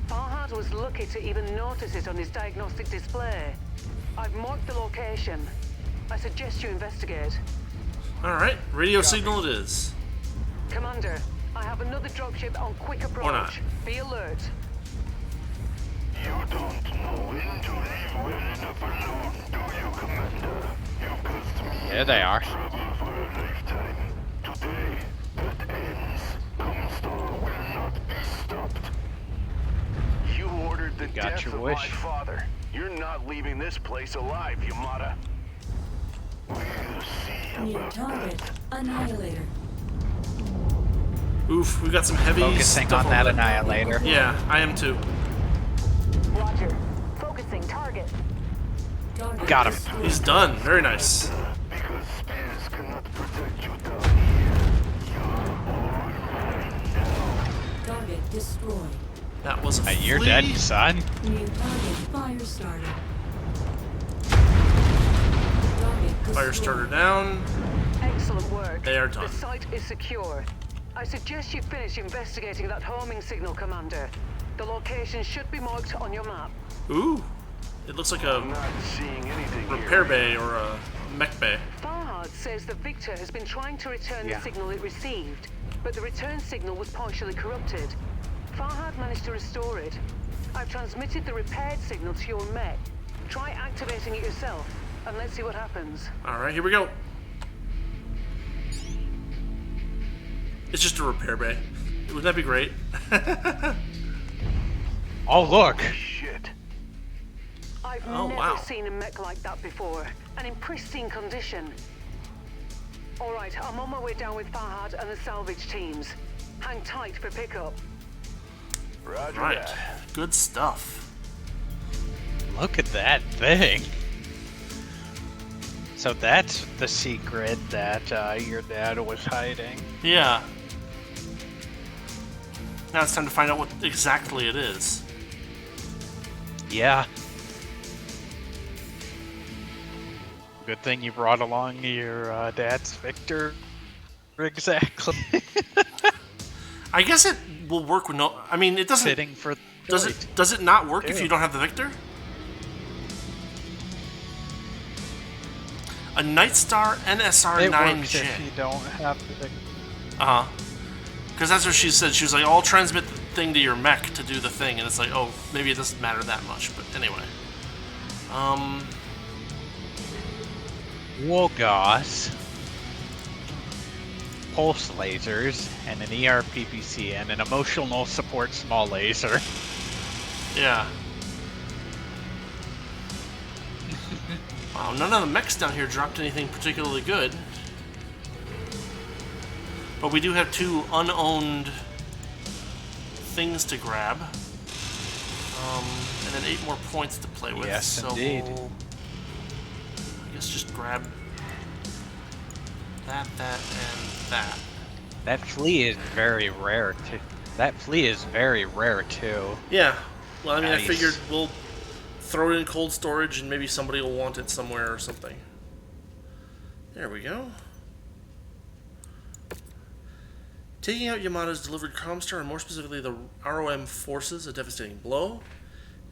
Farhad was lucky to even notice it on his diagnostic display. I've marked the location. I suggest you investigate.
Alright, radio signal it is.
Commander, I have another dropship on quick approach.
not.
Be alert.
You don't know when to leave well enough alone, do you, Commander? You've caused me
There they are.
trouble for a lifetime. Today, that ends. ComStar will not be stopped.
You ordered the
got
death
your
of
wish.
my father. You're not leaving this place alive, Yamata.
We'll see
New
about
target Annihilator.
Oof, we got some heavy
Focusing
stuff
on that
over there.
annihilator.
Yeah, I am too.
Roger. Focusing target.
Target
Got him.
destroyed.
He's done. Very nice.
because spears cannot protect you down here. You're all mine now.
Target destroyed.
That was a
Hey, you're
flea.
dead, son.
New target fire starter. Target
Fire
destroyed.
starter down.
Excellent work.
They are done.
The site is secure. I suggest you finish investigating that homing signal, Commander. The location should be marked on your map.
Ooh. It looks like
I'm
a
not seeing anything
repair
here.
bay or a mech bay.
Farhad says the Victor has been trying to return
Yeah.
the signal it received, but the return signal was partially corrupted. Farhad managed to restore it. I've transmitted the repaired signal to your mech. Try activating it yourself, and let's see what happens.
Alright, here we go. It's just a repair bay. Wouldn't that be great?
Oh, look.
Shit.
I've
Oh,
never
wow.
seen a mech like that before, and in pristine condition. All right, I'm on my way down with Farhad and the salvage teams. Hang tight for pickup.
Roger
Right.
that.
Good stuff.
Look at that thing. So that's the secret that your dad was hiding.
Yeah. Now it's time to find out what exactly it is.
Yeah. Good thing you brought along your dad's Victor. Exactly.
I guess it will work with no. I mean, it doesn't.
Fitting for.
Does it? Does it not work if
Yeah.
you don't have the Victor? A Nightstar
It works if
NSR-9J.
you don't have the...
Uh-huh. Because that's what she said. She was like, I'll transmit the thing to your mech to do the thing. And it's like, oh, maybe it doesn't matter that much. But anyway.
Wogas, pulse lasers, and an ERPPC, and an emotional support small laser.
Yeah. Wow, none of the mechs down here dropped anything particularly good. But we do have 2 unowned things to grab. And then 8 more points to play with.
Yes,
so
indeed.
We'll, I guess just grab that, and that.
That flea is very rare too. That flea is very rare too.
Yeah. Well, I mean,
Nice.
I figured we'll throw it in cold storage and maybe somebody will want it somewhere or something. There we go. Taking out Yamata's delivered ComStar, and more specifically the ROM forces, a devastating blow.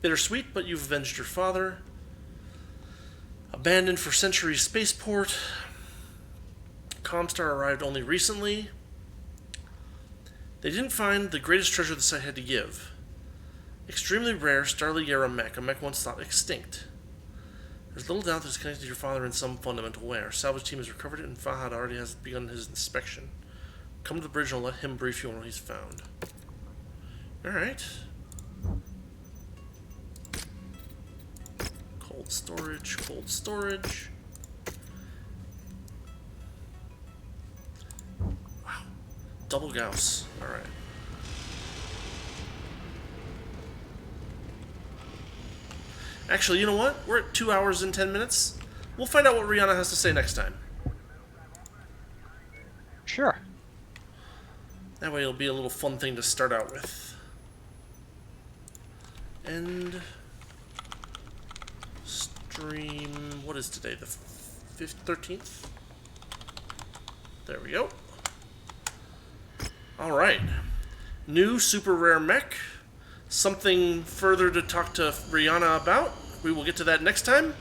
Bittersweet, but you've avenged your father. Abandoned for centuries spaceport. ComStar arrived only recently. They didn't find the greatest treasure the site had to give. Extremely rare Starly Era mech, a mech once thought extinct. There's little doubt that it's connected to your father in some fundamental way. Our salvage team has recovered it, and Fahad already has begun his inspection. Come to the bridge and I'll let him brief you on what he's found. Alright. Cold storage, cold storage. Wow. Double Gauss. Alright. Actually, you know what? We're at 2 hours and 10 minutes. We'll find out what Rihanna has to say next time.
Sure.
That way it'll be a little fun thing to start out with. And stream, what is today? The 13th? There we go. Alright. New super rare mech. Something further to talk to Rihanna about. We will get to that next time.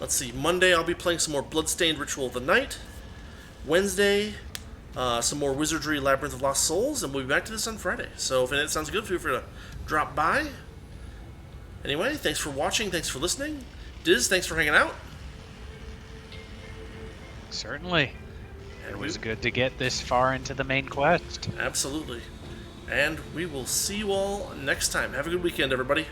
Let's see. Monday I'll be playing some more Bloodstained Ritual of the Night. Wednesday, some more Wizardry Labyrinth of Lost Souls, and we'll be back to this on Friday. So if it sounds good, feel free to drop by. Anyway, thanks for watching, thanks for listening. Diz, thanks for hanging out.
Certainly.
And
It was good to get this far into the main quest.
Absolutely. And we will see you all next time. Have a good weekend, everybody.